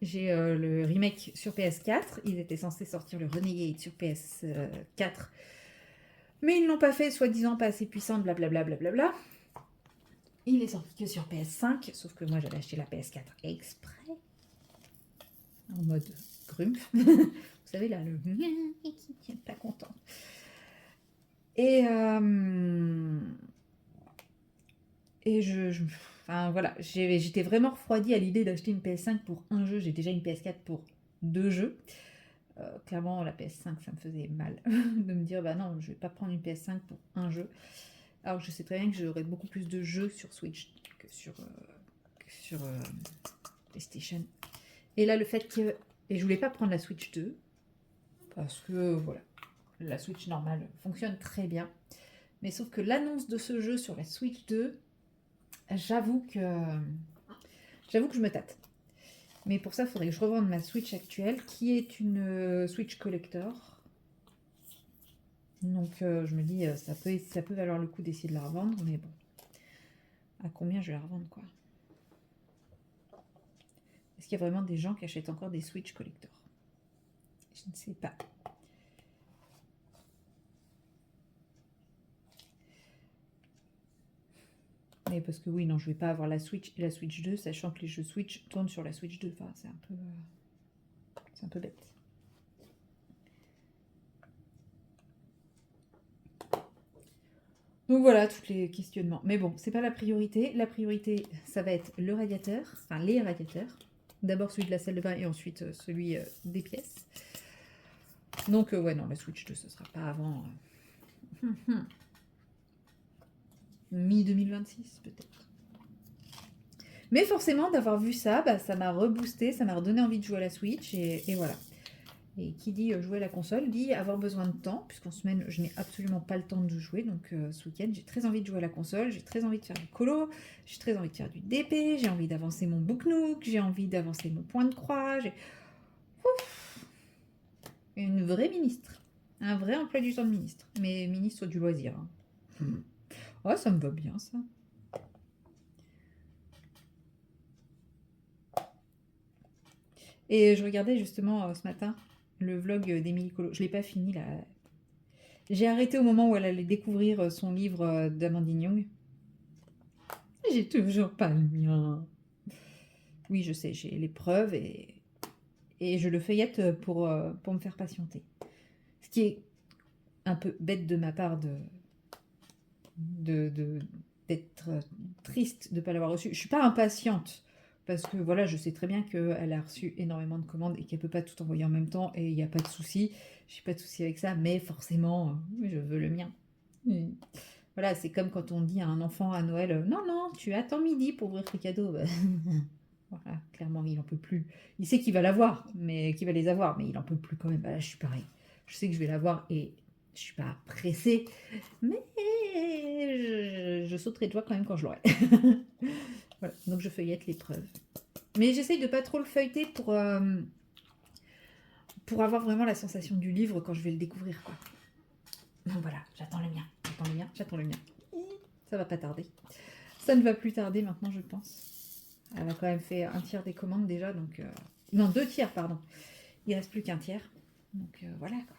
J'ai le remake sur PS4. Ils étaient censés sortir le Renegade sur PS4. Mais ils ne l'ont pas fait, soi-disant pas assez puissant, blablabla. Blablabla. Il est sorti que sur PS5, sauf que moi j'avais acheté la PS4 exprès. En mode grumpf. Vous savez là, le pas content. Et enfin voilà, j'étais vraiment refroidie à l'idée d'acheter une PS5 pour un jeu. J'ai déjà une PS4 pour 2 jeux. Clairement, la PS5, ça me faisait mal de me dire, bah non, je vais pas prendre une PS5 pour un jeu. Alors je sais très bien que j'aurai beaucoup plus de jeux sur Switch que sur PlayStation. Et là, le fait que... Et je voulais pas prendre la Switch 2, parce que voilà, la Switch normale fonctionne très bien. Mais sauf que l'annonce de ce jeu sur la Switch 2, j'avoue que je me tâte. Mais pour ça, il faudrait que je revende ma Switch actuelle, qui est une Switch Collector. Donc je me dis, ça peut valoir le coup d'essayer de la revendre, mais bon. À combien je vais la revendre, quoi? Est-ce qu'il y a vraiment des gens qui achètent encore des Switch Collector? Je ne sais pas. Mais parce que oui, non, je vais pas avoir la Switch et la Switch 2, sachant que les jeux Switch tournent sur la Switch 2. Enfin, c'est un peu bête. Donc voilà, tous les questionnements. Mais bon, c'est pas la priorité. La priorité, ça va être le radiateur, enfin les radiateurs. D'abord celui de la salle de bain et ensuite celui des pièces. Donc ouais, non, la Switch 2, ce sera pas avant mi-2026 peut-être. Mais forcément, d'avoir vu ça, ça m'a reboosté, ça m'a redonné envie de jouer à la Switch et voilà. Et qui dit jouer à la console dit avoir besoin de temps, puisqu'en semaine, je n'ai absolument pas le temps de jouer. Donc ce week-end, j'ai très envie de jouer à la console, j'ai très envie de faire du colo, j'ai très envie de faire du DP, j'ai envie d'avancer mon Book Nook, j'ai envie d'avancer mon point de croix. Une vraie ministre. Un vrai emploi du temps de ministre. Mais ministre du loisir. Oh, ça me va bien, ça. Et je regardais justement ce matin le vlog d'Émilie Colo. Je ne l'ai pas fini là. J'ai arrêté au moment où elle allait découvrir son livre d'Amandine Young. J'ai toujours pas le mien. Oui, je sais, j'ai les preuves et je le feuillette pour me faire patienter. Ce qui est un peu bête de ma part d'être triste de ne pas l'avoir reçu. Je suis pas impatiente. Parce que voilà, je sais très bien qu'elle a reçu énormément de commandes et qu'elle peut pas tout envoyer en même temps et il n'y a pas de souci. J'ai pas de souci avec ça, mais forcément, je veux le mien. Voilà, c'est comme quand on dit à un enfant à Noël, non, non, tu attends midi pour ouvrir tes cadeaux. Voilà, clairement, il en peut plus. Il sait qu'il va l'avoir, mais qu'il va les avoir, mais il en peut plus quand même. Bah, là, je suis pareil. Je sais que je vais l'avoir et je suis pas pressée, mais je sauterai de joie quand même quand je l'aurai. Voilà, donc je feuillette les preuves. Mais j'essaye de pas trop le feuilleter pour avoir vraiment la sensation du livre quand je vais le découvrir, quoi. Donc voilà, j'attends le mien, j'attends le mien, j'attends le mien. Ça va pas tarder. Ça ne va plus tarder maintenant, je pense. Elle a quand même fait un tiers des commandes déjà, donc... Non, 2 tiers, pardon. Il reste plus qu'un tiers. Donc voilà, quoi.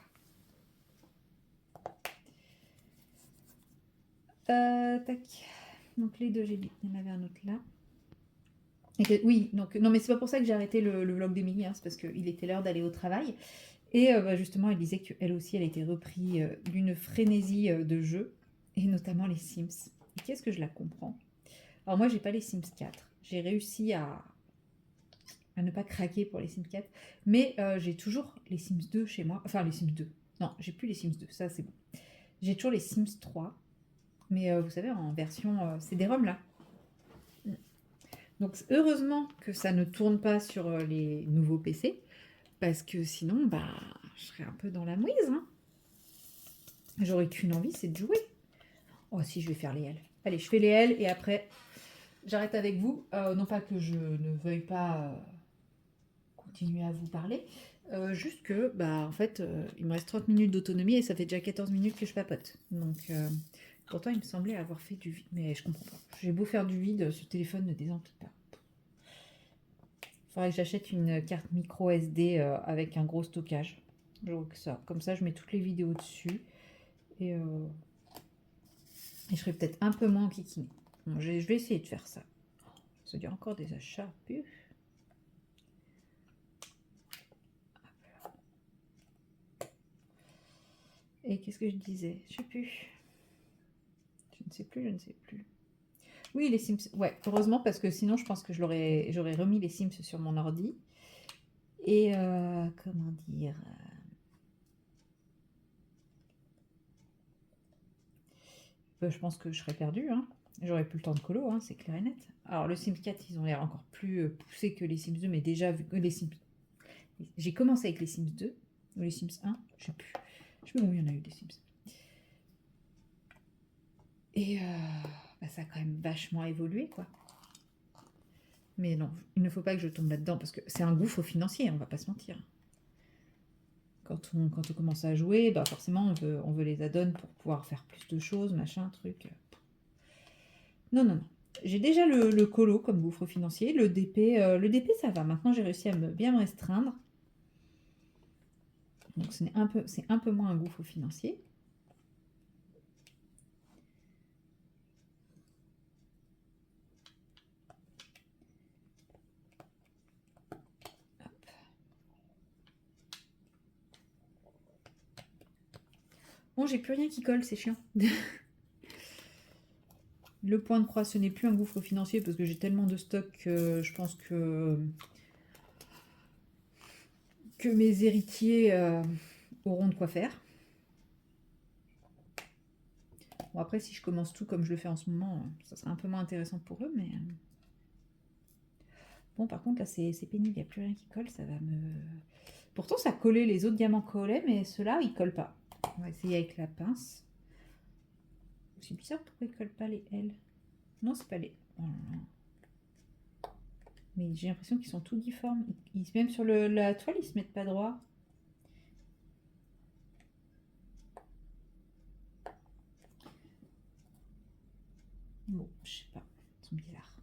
Tac. Donc les deux, j'ai dit. Il y en avait un autre là. Oui, donc non, mais c'est pas pour ça que j'ai arrêté le vlog d'Emilie, hein, c'est parce qu'il était l'heure d'aller au travail. Et justement, elle disait qu'elle aussi, elle a été reprise d'une frénésie de jeux, et notamment les Sims. Et qu'est-ce que je la comprends. Alors moi, j'ai pas les Sims 4. J'ai réussi à ne pas craquer pour les Sims 4, mais j'ai toujours les Sims 2 chez moi. Enfin, les Sims 2. Non, j'ai plus les Sims 2, ça c'est bon. J'ai toujours les Sims 3, mais vous savez, en version CD-ROM là. Donc heureusement que ça ne tourne pas sur les nouveaux PC, parce que sinon, bah, je serais un peu dans la mouise. Hein. J'aurais qu'une envie, c'est de jouer. Oh si, je vais faire les L. Allez, je fais les L et après, j'arrête avec vous. Non pas que je ne veuille pas continuer à vous parler, juste que, bah, en fait, il me reste 30 minutes d'autonomie et ça fait déjà 14 minutes que je papote. Donc, pourtant, il me semblait avoir fait du vide, mais je comprends pas. J'ai beau faire du vide, ce téléphone ne désemplit pas. Faudrait que j'achète une carte micro SD avec un gros stockage. Genre que ça. Comme ça, je mets toutes les vidéos dessus. Et je serai peut-être un peu moins enquiquinée. Bon, je vais essayer de faire ça. Ça dure encore des achats. Puf. Et qu'est-ce que je disais? Je sais plus. Je ne sais plus, je ne sais plus. Oui, les Sims. Ouais, heureusement, parce que sinon, je pense que j'aurais remis les Sims sur mon ordi. Et comment dire, je pense que je serais perdue. Hein. J'aurais plus le temps de colo, hein, c'est clair et net. Alors, le Sims 4, ils ont l'air encore plus poussés que les Sims 2, mais déjà, vu que les Sims. J'ai commencé avec les Sims 2, ou les Sims 1, je sais plus. Je sais plus combien il y en a eu des Sims. Et bah, ça a quand même vachement évolué, quoi. Mais non, il ne faut pas que je tombe là-dedans, parce que c'est un gouffre financier, on va pas se mentir. Quand on commence à jouer, bah forcément, on veut les add-ons pour pouvoir faire plus de choses, machin, truc. Non, non, non. J'ai déjà le colo comme gouffre financier. Le DP, ça va. Maintenant, j'ai réussi à bien me restreindre. Donc, c'est un peu moins un gouffre financier. Bon, j'ai plus rien qui colle, c'est chiant. Le point de croix, ce n'est plus un gouffre financier parce que j'ai tellement de stock que je pense que mes héritiers auront de quoi faire. Bon, après, si je commence tout comme je le fais en ce moment, ça sera un peu moins intéressant pour eux, mais... Bon, par contre, là, c'est pénible, il n'y a plus rien qui colle, ça va me... Pourtant, ça collait, les autres diamants collaient, mais ceux-là, ils collent pas. On va essayer avec la pince. C'est bizarre, pourquoi ils collent pas les L? Non, c'est pas les... Oh là là. Mais j'ai l'impression qu'ils sont tout difformes. Même sur la toile, ils se mettent pas droit. Bon, je sais pas. Ils sont bizarres.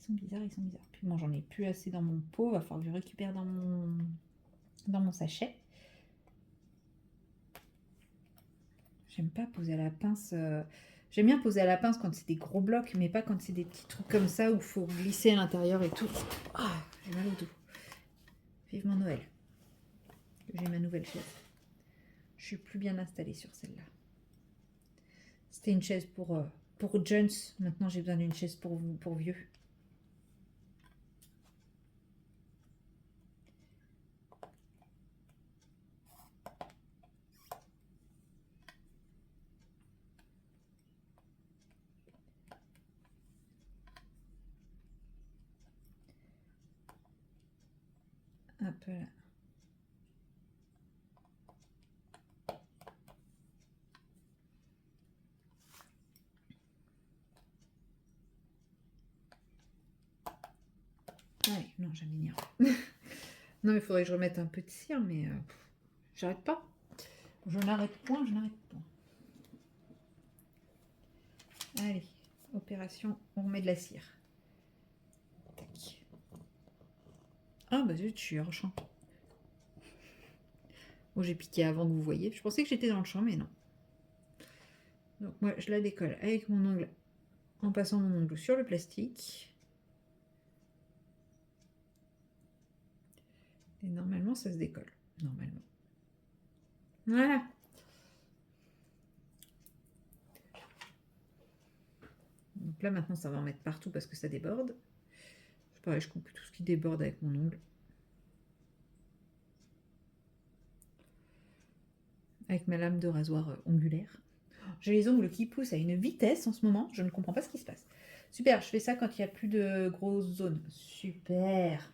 Ils sont bizarres. Puis moi, j'en ai plus assez dans mon pot. Va falloir que je récupère dans mon sachet. J'aime pas poser à la pince. J'aime bien poser à la pince quand c'est des gros blocs, mais pas quand c'est des petits trucs comme ça où il faut glisser à l'intérieur et tout. Ah, j'ai mal au dos. Vivement Noël. J'ai ma nouvelle chaise. Je suis plus bien installée sur celle-là. C'était une chaise pour Jones. Maintenant, j'ai besoin d'une chaise pour vieux. Un peu là. Ouais, non, ça m'énerve. Non, mais il faudrait que je remette un peu de cire, mais j'arrête pas. Je n'arrête point, je n'arrête point. Allez, opération, on remet de la cire. Tac. Ah bah zut, je suis hors champ. Bon, j'ai piqué avant que vous voyez. Je pensais que j'étais dans le champ, mais non. Donc moi, je la décolle avec mon ongle, en passant mon ongle sur le plastique. Et normalement, ça se décolle. Normalement. Voilà. Donc là, maintenant, ça va en mettre partout parce que ça déborde. C'est pareil, je coupe tout ce qui déborde avec mon ongle. Avec ma lame de rasoir ongulaire. J'ai les ongles qui poussent à une vitesse en ce moment. Je ne comprends pas ce qui se passe. Super, je fais ça quand il n'y a plus de grosses zones. Super.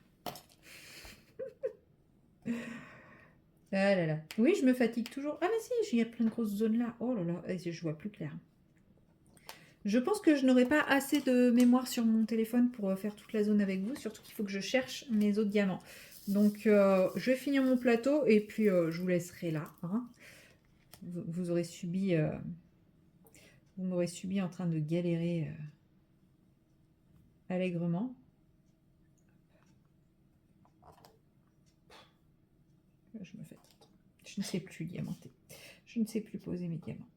Ah là là. Oui, je me fatigue toujours. Ah mais si, il y a plein de grosses zones là. Oh là là, je vois plus clair. Je pense que je n'aurai pas assez de mémoire sur mon téléphone pour faire toute la zone avec vous. Surtout qu'il faut que je cherche mes autres diamants. Donc, je vais finir mon plateau et puis je vous laisserai là. Hein. Vous aurez subi... vous m'aurez subi en train de galérer allègrement. Je me fatigue. Je ne sais plus diamanter. Je ne sais plus poser mes diamants.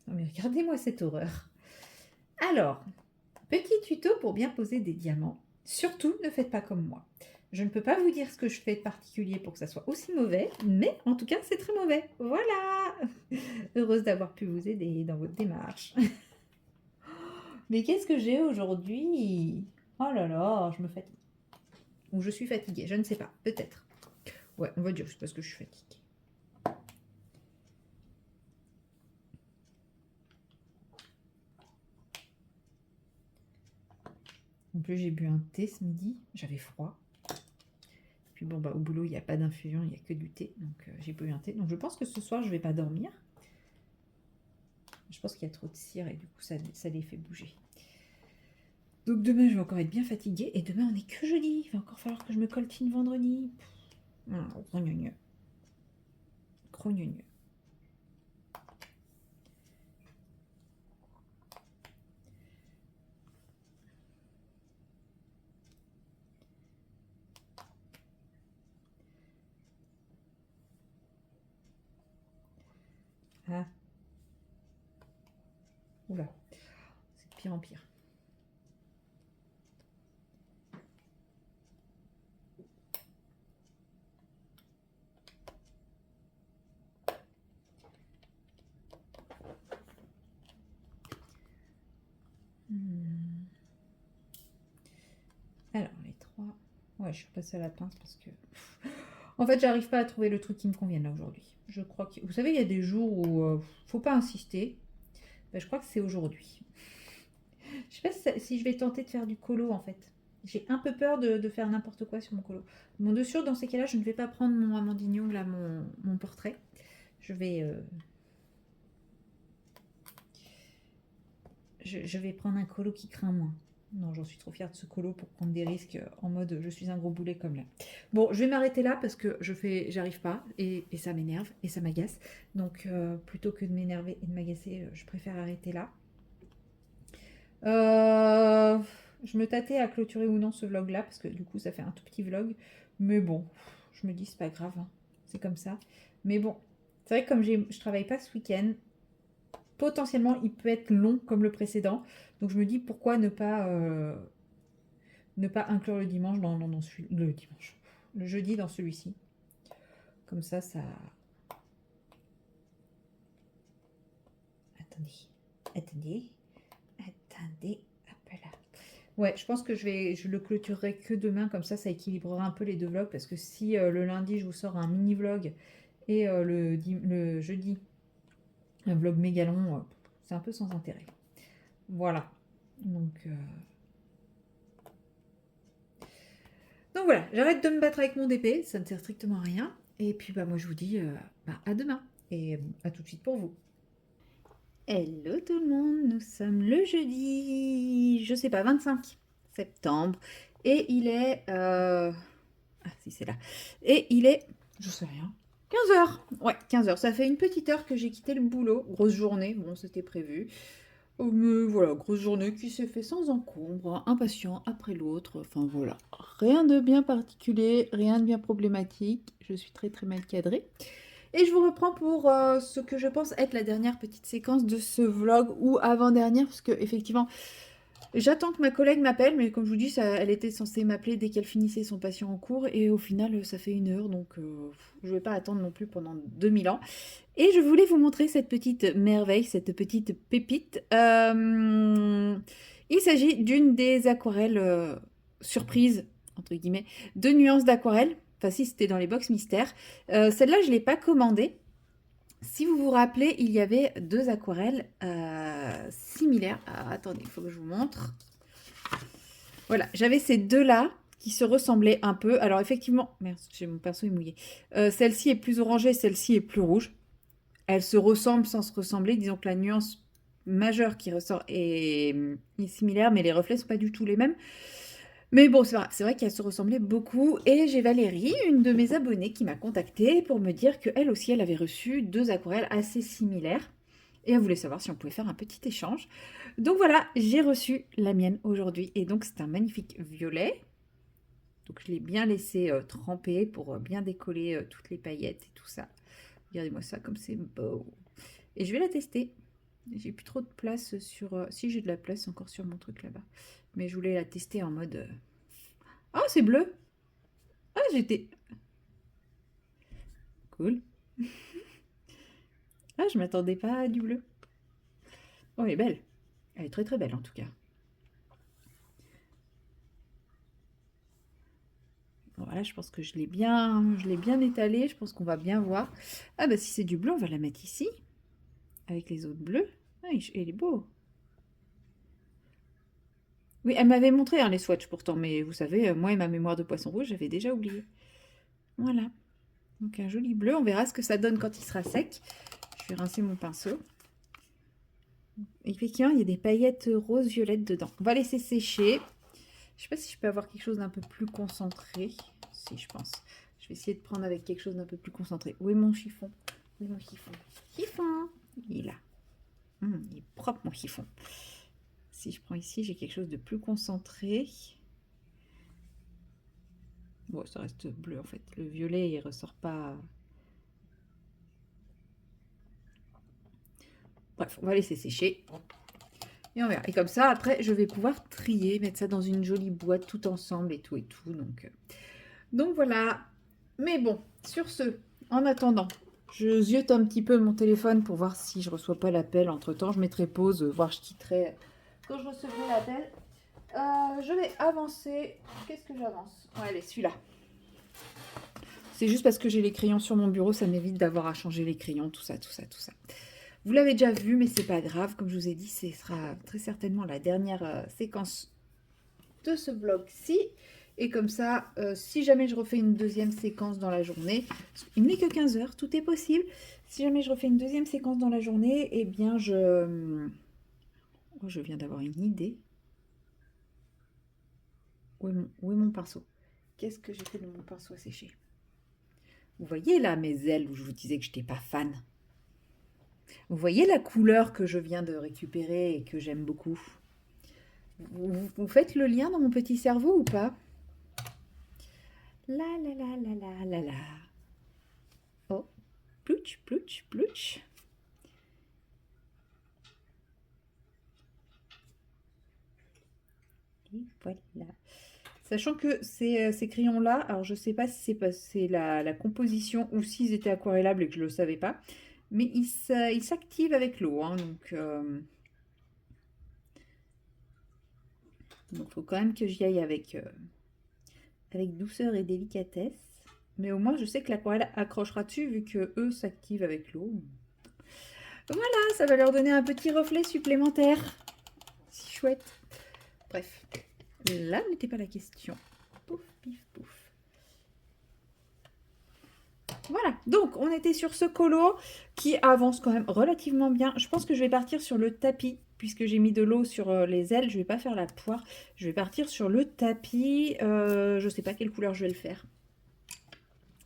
Non mais regardez-moi cette horreur. Alors, petit tuto pour bien poser des diamants. Surtout, ne faites pas comme moi. Je ne peux pas vous dire ce que je fais de particulier pour que ça soit aussi mauvais, mais en tout cas, c'est très mauvais. Voilà. Heureuse d'avoir pu vous aider dans votre démarche. Mais qu'est-ce que j'ai aujourd'hui? Oh là là, je me fatigue. Ou je suis fatiguée, je ne sais pas, peut-être. Ouais, on va dire que c'est parce que je suis fatiguée. En plus, j'ai bu un thé ce midi, j'avais froid. Puis bon, bah, au boulot, il n'y a pas d'infusion, il n'y a que du thé. Donc, j'ai bu un thé. Donc, je pense que ce soir, je ne vais pas dormir. Je pense qu'il y a trop de cire et du coup, ça les fait bouger. Donc, demain, je vais encore être bien fatiguée. Et demain, on n'est que jeudi. Il va encore falloir que je me coltine vendredi. Grognonieux. Grognonieux. Ah. Oula. C'est de pire en pire. Alors, les trois. Ouais, je suis passée à la pince parce que... En fait, j'arrive pas à trouver le truc qui me convienne là aujourd'hui. Je crois que... Vous savez, il y a des jours où faut pas insister. Ben, je crois que c'est aujourd'hui. Je sais pas si je vais tenter de faire du colo en fait. J'ai un peu peur de faire n'importe quoi sur mon colo. Bon, de sûr, dans ces cas-là, je ne vais pas prendre mon Amandignon, là, mon portrait. Je vais... Je vais prendre un colo qui craint moins. Non, j'en suis trop fière de ce colo pour prendre des risques en mode je suis un gros boulet comme là. Bon, je vais m'arrêter là parce que j'arrive pas et ça m'énerve et ça m'agace. Donc plutôt que de m'énerver et de m'agacer, je préfère arrêter là. Je me tâtais à clôturer ou non ce vlog là parce que du coup ça fait un tout petit vlog. Mais bon, je me dis c'est pas grave, hein. C'est comme ça. Mais bon, c'est vrai que comme je travaille pas ce week-end, potentiellement il peut être long comme le précédent. Donc je me dis pourquoi ne pas inclure le dimanche le dimanche. Le jeudi dans celui-ci. Comme ça. Attendez. Hop là. Ouais, je pense que je le clôturerai que demain. Comme ça équilibrera un peu les deux vlogs. Parce que si le lundi, je vous sors un mini vlog et le jeudi, un vlog méga long, c'est un peu sans intérêt. Voilà. Donc voilà, j'arrête de me battre avec mon DP, ça ne sert strictement à rien. Et puis bah moi je vous dis à demain et à tout de suite pour vous. Hello tout le monde, nous sommes le jeudi, je sais pas, 25 septembre Et il est... Ah, si, c'est là. Et il est... Je sais rien. 15 heures. Ouais, 15 heures. Ça fait une petite heure que j'ai quitté le boulot. Grosse journée. Bon, c'était prévu. Mais voilà, grosse journée qui s'est fait sans encombre. Un patient après l'autre. Enfin, voilà. Rien de bien particulier. Rien de bien problématique. Je suis très, très mal cadrée. Et je vous reprends pour ce que je pense être la dernière petite séquence de ce vlog, ou avant-dernière, parce que effectivement, j'attends que ma collègue m'appelle, mais comme je vous dis, elle était censée m'appeler dès qu'elle finissait son patient en cours, et au final, ça fait 1 heure, donc je ne vais pas attendre non plus pendant 2000 ans. Et je voulais vous montrer cette petite merveille, cette petite pépite. Il s'agit d'une des aquarelles surprises, entre guillemets, de nuances d'aquarelle. Enfin, si, c'était dans les box mystères. Celle-là, je ne l'ai pas commandée. Si vous vous rappelez, il y avait 2 aquarelles similaires. Ah, attendez, il faut que je vous montre. Voilà, j'avais ces 2-là qui se ressemblaient un peu. Alors effectivement, merde, mon pinceau est mouillé. Celle-ci est plus orangée, celle-ci est plus rouge. Elles se ressemblent sans se ressembler. Disons que la nuance majeure qui ressort est similaire, mais les reflets ne sont pas du tout les mêmes. Mais bon, c'est vrai qu'elles se ressemblaient beaucoup. Et j'ai Valérie, une de mes abonnées, qui m'a contactée pour me dire qu'elle aussi, elle avait reçu 2 aquarelles assez similaires. Et elle voulait savoir si on pouvait faire un petit échange. Donc voilà, j'ai reçu la mienne aujourd'hui. Et donc c'est un magnifique violet. Donc je l'ai bien laissé tremper pour bien décoller toutes les paillettes et tout ça. Regardez-moi ça, comme c'est beau. Et je vais la tester. J'ai plus trop de place sur... si, j'ai de la place encore sur mon truc là-bas. Mais je voulais la tester en mode... Ah, c'est bleu. Ah, j'étais... Cool. Ah, je m'attendais pas à du bleu. Oh, elle est belle. Elle est très très belle en tout cas. Voilà, je pense que je l'ai bien étalée. Je pense qu'on va bien voir. Ah bah si c'est du bleu, on va la mettre ici. Avec les autres bleus. Ah, il est beau. Oui, elle m'avait montré les swatchs pourtant. Mais vous savez, moi et ma mémoire de poisson rouge, j'avais déjà oublié. Voilà. Donc un joli bleu. On verra ce que ça donne quand il sera sec. Je vais rincer mon pinceau. Effectivement, il y a des paillettes rose-violettes dedans. On va laisser sécher. Je sais pas si je peux avoir quelque chose d'un peu plus concentré. Si, je pense. Je vais essayer de prendre avec quelque chose d'un peu plus concentré. Où est mon chiffon? Où est mon chiffon? Chiffon! Il est là. Il est propre mon chiffon. Si je prends ici, j'ai quelque chose de plus concentré. Bon, ça reste bleu en fait. Le violet, il ressort pas. Bref, on va laisser sécher. Et on verra. Et comme ça, après, je vais pouvoir trier, mettre ça dans une jolie boîte tout ensemble et tout et tout. Donc voilà. Mais bon, sur ce, en attendant, je ziote un petit peu mon téléphone pour voir si je reçois pas l'appel. Entre-temps, je mettrai pause, voire je quitterai quand je recevrai l'appel. Je vais avancer. Qu'est-ce que j'avance? Ouais, allez, celui-là. C'est juste parce que j'ai les crayons sur mon bureau, ça m'évite d'avoir à changer les crayons, tout ça, tout ça, tout ça. Vous l'avez déjà vu, mais c'est pas grave. Comme je vous ai dit, ce sera très certainement la dernière séquence de ce vlog-ci. Et comme ça, si jamais je refais une deuxième séquence dans la journée, il n'est que 15 heures, tout est possible. Si jamais je refais une deuxième séquence dans la journée, eh bien Oh, je viens d'avoir une idée. Où est mon pinceau? Qu'est-ce que j'ai fait de mon pinceau à sécher? Vous voyez là mes ailes où je vous disais que je n'étais pas fan? Vous voyez la couleur que je viens de récupérer et que j'aime beaucoup? Vous faites le lien dans mon petit cerveau ou pas? La la la la la la la. Oh, plouch, plouch, plouch. Et voilà. Sachant que ces crayons-là, alors je ne sais pas si c'est la composition ou s'ils étaient aquarellables et que je ne le savais pas, mais ils s'activent avec l'eau. Hein, donc, il faut quand même que j'y aille avec douceur et délicatesse. Mais au moins, je sais que l'aquarelle accrochera dessus vu que eux s'activent avec l'eau. Voilà, ça va leur donner un petit reflet supplémentaire. Si chouette. Bref, là n'était pas la question. Pouf, pif, pouf. Voilà, donc on était sur ce colo qui avance quand même relativement bien. Je pense que je vais partir sur le tapis puisque j'ai mis de l'eau sur les ailes, je vais pas faire la poire. Je vais partir sur le tapis. Je sais pas quelle couleur je vais le faire.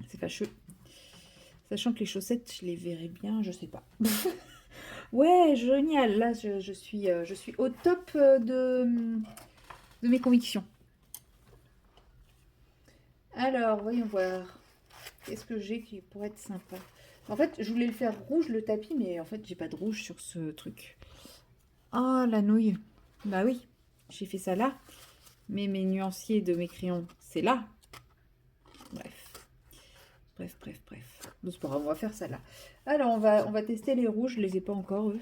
C'est fâcheux. Sachant que les chaussettes, je les verrai bien, je sais pas. Ouais, génial. Là, je suis au top de mes convictions. Alors, voyons voir. Qu'est-ce que j'ai qui pourrait être sympa? En fait, je voulais le faire rouge le tapis, mais en fait, j'ai pas de rouge sur ce truc. Ah, la nouille. Bah oui, j'ai fait ça là. Mais mes nuanciers de mes crayons, c'est là. Bref. Bref. Bon, c'est pas grave, on va faire ça là. Alors, on va tester les rouges. Je les ai pas encore, eux.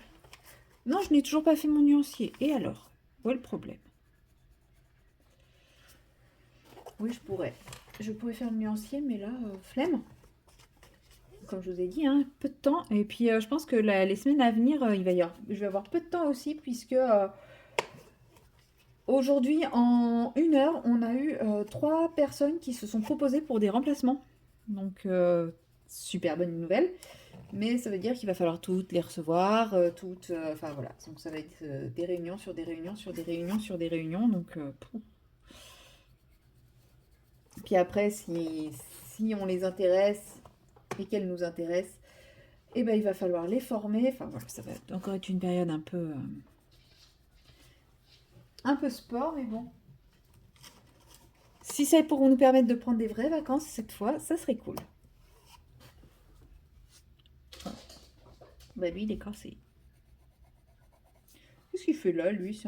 Non, je n'ai toujours pas fait mon nuancier. Et alors? Où est le problème? Oui, je pourrais. Je pourrais faire le nuancier, mais là, flemme. Comme je vous ai dit, hein, peu de temps. Et puis, je pense que les semaines à venir, je vais avoir peu de temps aussi, puisque aujourd'hui, en 1 heure, on a eu 3 personnes qui se sont proposées pour des remplacements. Donc, super bonne nouvelle. Mais ça veut dire qu'il va falloir toutes les recevoir, enfin voilà. Donc, ça va être des réunions sur des réunions sur des réunions sur des réunions. Donc, puis après, si on les intéresse et qu'elles nous intéressent, eh ben, il va falloir les former. Enfin voilà, ça va encore être une période un peu sport, mais bon. Si ça pourrait nous permettre de prendre des vraies vacances cette fois, ça serait cool. Bah lui, il est cassé. Qu'est-ce qu'il fait là, lui?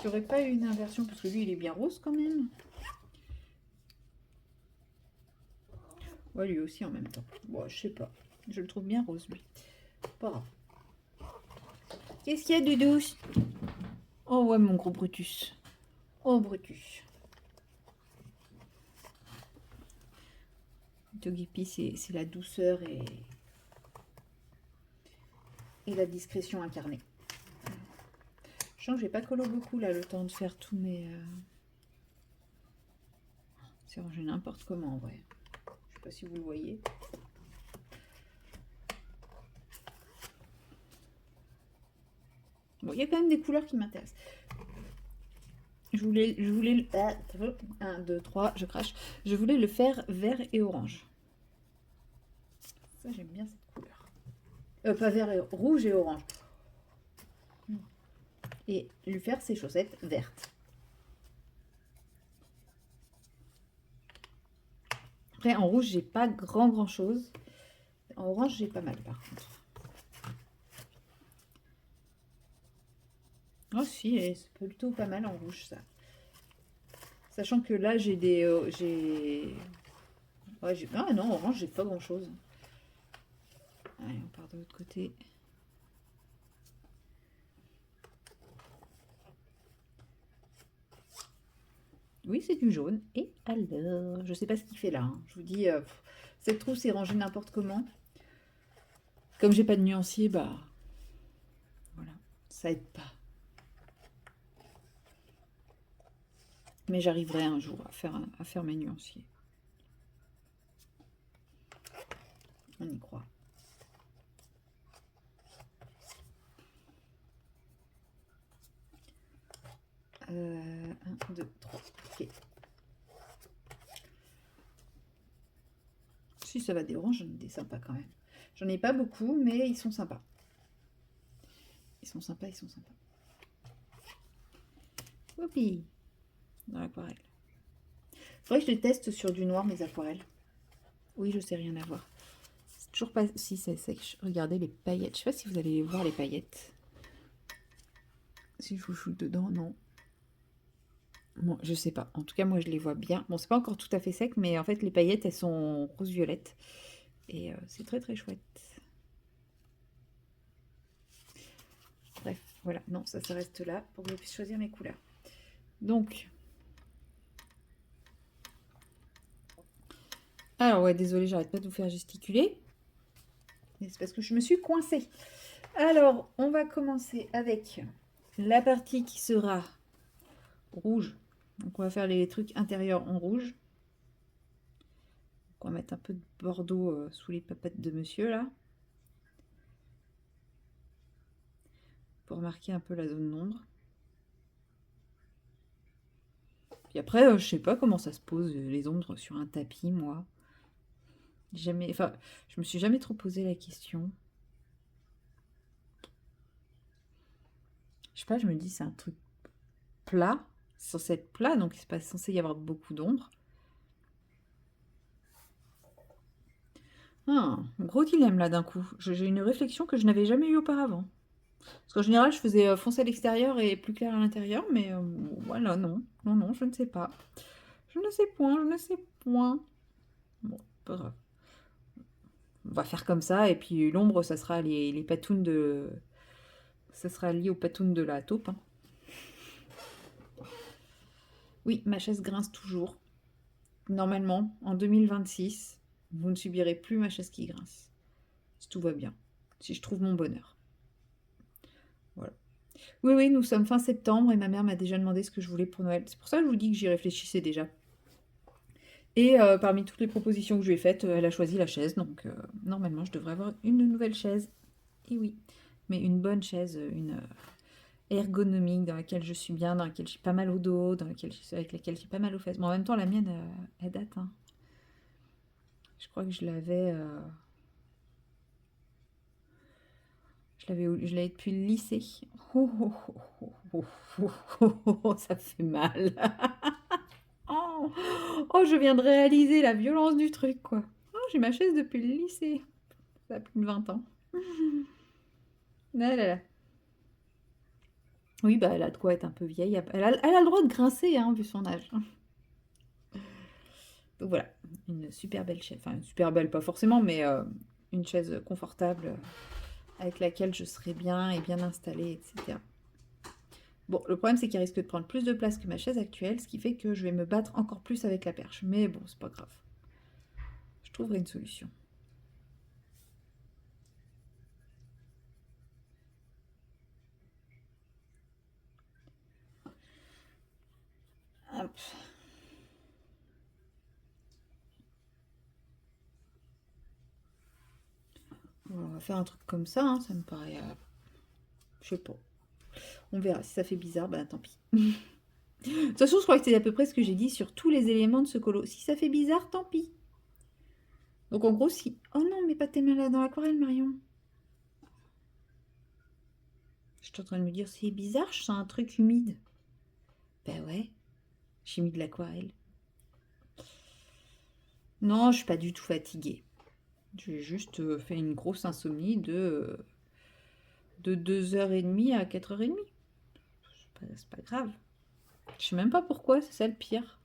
Tu aurais pas eu une inversion parce que lui, il est bien rose quand même. Ouais, lui aussi en même temps. Bon, je sais pas. Je le trouve bien rose, lui. Pas grave. Qu'est-ce qu'il y a de douce? Oh ouais, mon gros Brutus. Oh, Brutus. Togepi, c'est la douceur et la discrétion incarnée. Je sens que j'ai pas colo beaucoup là, le temps de faire tous mes... C'est rangé n'importe comment en vrai. Je sais pas si vous le voyez. Bon, il y a quand même des couleurs qui m'intéressent. Je voulais 1, 2, 3, je crache. Je voulais le faire vert et orange. Ça, j'aime bien cette couleur. Pas vert et rouge et orange. Et lui faire ses chaussettes vertes. Après, en rouge, j'ai pas grand chose. En orange, j'ai pas mal par contre. Oh si, c'est plutôt pas mal en rouge ça. Sachant que là, j'ai des... Ouais, ah non, orange, j'ai pas grand chose. Allez, on part de l'autre côté. Oui, c'est du jaune. Et alors, je sais pas ce qu'il fait là, hein. Je vous dis, cette trousse est rangée n'importe comment. Comme j'ai pas de nuancier, bah voilà, ça aide pas. Mais j'arriverai un jour à faire mes nuanciers. On y croit. 1, 2, 3. Ok. Si ça va des oranges, j'en ai des sympas quand même. J'en ai pas beaucoup, mais ils sont sympas. Ils sont sympas. Oupi, dans l'aquarelle. Faudrait que je les teste sur du noir, mes aquarelles. Oui, je sais, rien à voir. C'est toujours pas... Si, c'est sec. Regardez les paillettes. Je sais pas si vous allez voir les paillettes. Si je vous shoot dedans, non. Bon, je sais pas. En tout cas, moi, je les vois bien. Bon, c'est pas encore tout à fait sec, mais en fait, les paillettes, elles sont rose-violettes. Et c'est très chouette. Bref, voilà. Non, ça reste là pour que je puisse choisir mes couleurs. Donc... Alors, ouais, désolé, j'arrête pas de vous faire gesticuler. Mais c'est parce que je me suis coincée. Alors, on va commencer avec la partie qui sera rouge. Donc, on va faire les trucs intérieurs en rouge. Donc, on va mettre un peu de bordeaux sous les papettes de monsieur, là. pour marquer un peu la zone d'ombre. Puis après, je sais pas comment ça se pose les ombres sur un tapis, moi. Jamais, enfin, je me suis jamais trop posé la question. Je sais pas, je me dis c'est un truc plat, c'est censé être plat, donc c'est pas censé y avoir beaucoup d'ombre. Ah, gros dilemme là d'un coup. J'ai une réflexion que je n'avais jamais eue auparavant. Parce qu'en général, je faisais foncé à l'extérieur et plus clair à l'intérieur, mais bon, voilà, non. Non, non, je ne sais pas. Je ne sais point, je ne sais point. Bon, pas grave. On va faire comme ça, et puis l'ombre, ça sera les patounes de... Ça sera lié aux patounes de la taupe, hein. Oui, ma chaise grince toujours. Normalement, en 2026, vous ne subirez plus ma chaise qui grince. Si tout va bien. Si je trouve mon bonheur. Voilà. Oui, oui, nous sommes fin septembre et ma mère m'a déjà demandé ce que je voulais pour Noël. C'est pour ça que je vous dis que j'y réfléchissais déjà. Et parmi toutes les propositions que je lui ai faites, elle a choisi la chaise. Donc normalement, je devrais avoir une nouvelle chaise. Et oui, mais une bonne chaise, une ergonomique, dans laquelle je suis bien, dans laquelle j'ai pas mal au dos, avec laquelle j'ai pas mal aux fesses. Bon, en même temps, la mienne, elle date, hein. Je crois que je l'avais depuis le lycée. Oh, oh, oh, oh, oh, oh, oh, oh, ça fait mal. Oh, oh, je viens de réaliser la violence du truc, quoi. Oh, j'ai ma chaise depuis le lycée. Ça a plus de 20 ans. Là, là, là. Oui, bah, elle a de quoi être un peu vieille. Elle a le droit de grincer, hein, vu son âge. Donc voilà, une super belle chaise. Enfin, une super belle, pas forcément, mais une chaise confortable avec laquelle je serai bien et bien installée, etc. Bon, le problème, c'est qu'il risque de prendre plus de place que ma chaise actuelle, ce qui fait que je vais me battre encore plus avec la perche. Mais bon, c'est pas grave. Je trouverai une solution. Hop. On va faire un truc comme ça, hein, ça me paraît... je sais pas. On verra. Si ça fait bizarre, bah tant pis. De toute façon, je crois que c'est à peu près ce que j'ai dit sur tous les éléments de ce colo. Si ça fait bizarre, tant pis. Donc en gros, si... Oh non, mais pas tes mains là dans l'aquarelle, Marion. Je suis en train de me dire, c'est bizarre, je sens un truc humide. Ben ouais, j'ai mis de l'aquarelle. Non, je suis pas du tout fatiguée. J'ai juste fait une grosse insomnie de 2h30 à 4h30. C'est pas grave. Je sais même pas pourquoi, c'est ça le pire.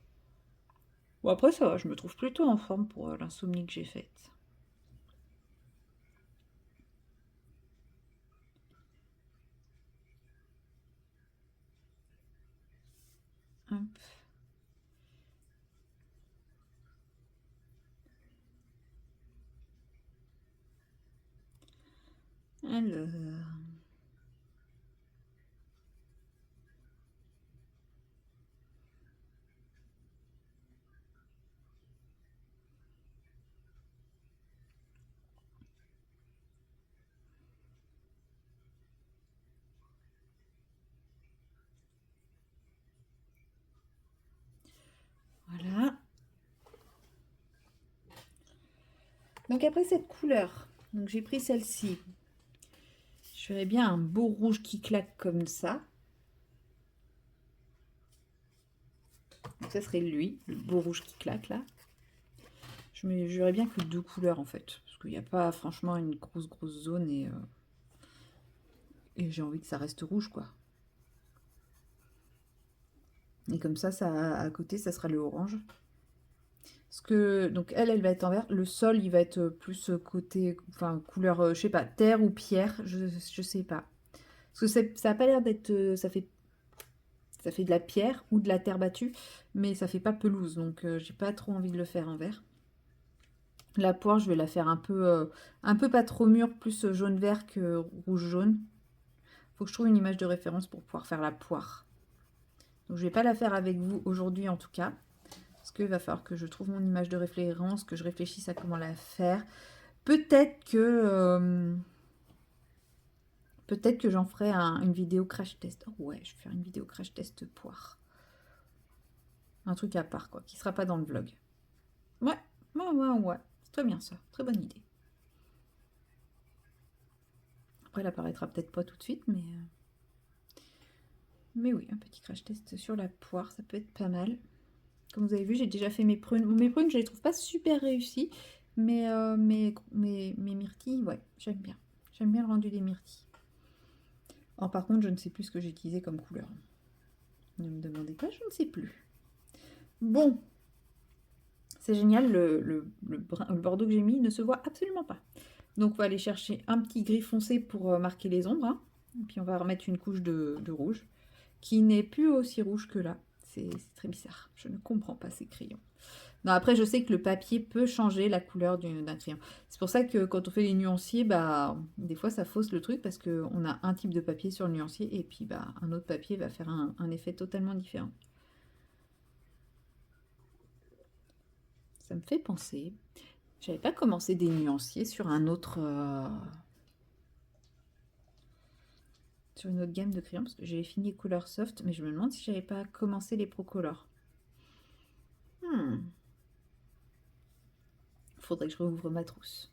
Bon, après, ça va, je me trouve plutôt en forme pour l'insomnie que j'ai faite. Hop. Alors. Voilà. Donc après cette couleur, donc j'ai pris celle-ci. Je ferais bien un beau rouge qui claque comme ça. Donc ça serait lui, le beau rouge qui claque là. J'aurais bien que deux couleurs en fait. Parce qu'il n'y a pas franchement une grosse zone et j'ai envie que ça reste rouge quoi. Et comme ça, à côté, ça sera le orange. Parce que, donc elle va être en vert. Le sol, il va être plus côté, enfin, couleur, je sais pas, terre ou pierre, je sais pas. Parce que ça a pas l'air d'être, ça fait de la pierre ou de la terre battue, mais ça fait pas pelouse, donc j'ai pas trop envie de le faire en vert. La poire, je vais la faire un peu pas trop mûre, plus jaune-vert que rouge-jaune. Faut que je trouve une image de référence pour pouvoir faire la poire. Donc je vais pas la faire avec vous aujourd'hui en tout cas. Parce qu'il va falloir que je trouve mon image de référence, que je réfléchisse à comment la faire. Peut-être que Peut-être que j'en ferai une vidéo crash test. Oh ouais, je vais faire une vidéo crash test poire. Un truc à part, quoi, qui sera pas dans le vlog. Ouais, ouais. C'est très bien ça. Très bonne idée. Après, elle apparaîtra peut-être pas tout de suite, mais oui, un petit crash test sur la poire, ça peut être pas mal. Comme vous avez vu, j'ai déjà fait mes prunes. Mes prunes, je les trouve pas super réussies, mais mes myrtilles, ouais, j'aime bien. J'aime bien le rendu des myrtilles. Alors, par contre, je ne sais plus ce que j'ai utilisé comme couleur. Ne me demandez pas, je ne sais plus. Bon, c'est génial, le bordeaux que j'ai mis ne se voit absolument pas. Donc, on va aller chercher un petit gris foncé pour marquer les ombres. Hein. Et puis, on va remettre une couche de rouge, qui n'est plus aussi rouge que là. C'est très bizarre. Je ne comprends pas ces crayons. Non, après, je sais que le papier peut changer la couleur d'un crayon. C'est pour ça que quand on fait les nuanciers, bah, des fois, ça fausse le truc parce qu'on a un type de papier sur le nuancier et puis bah, un autre papier va faire un effet totalement différent. Ça me fait penser, j'avais pas commencé des nuanciers sur un autre... sur une autre gamme de crayons parce que j'avais fini couleur soft, mais je me demande si j'avais pas commencé les Procolor. Faudrait que je rouvre ma trousse.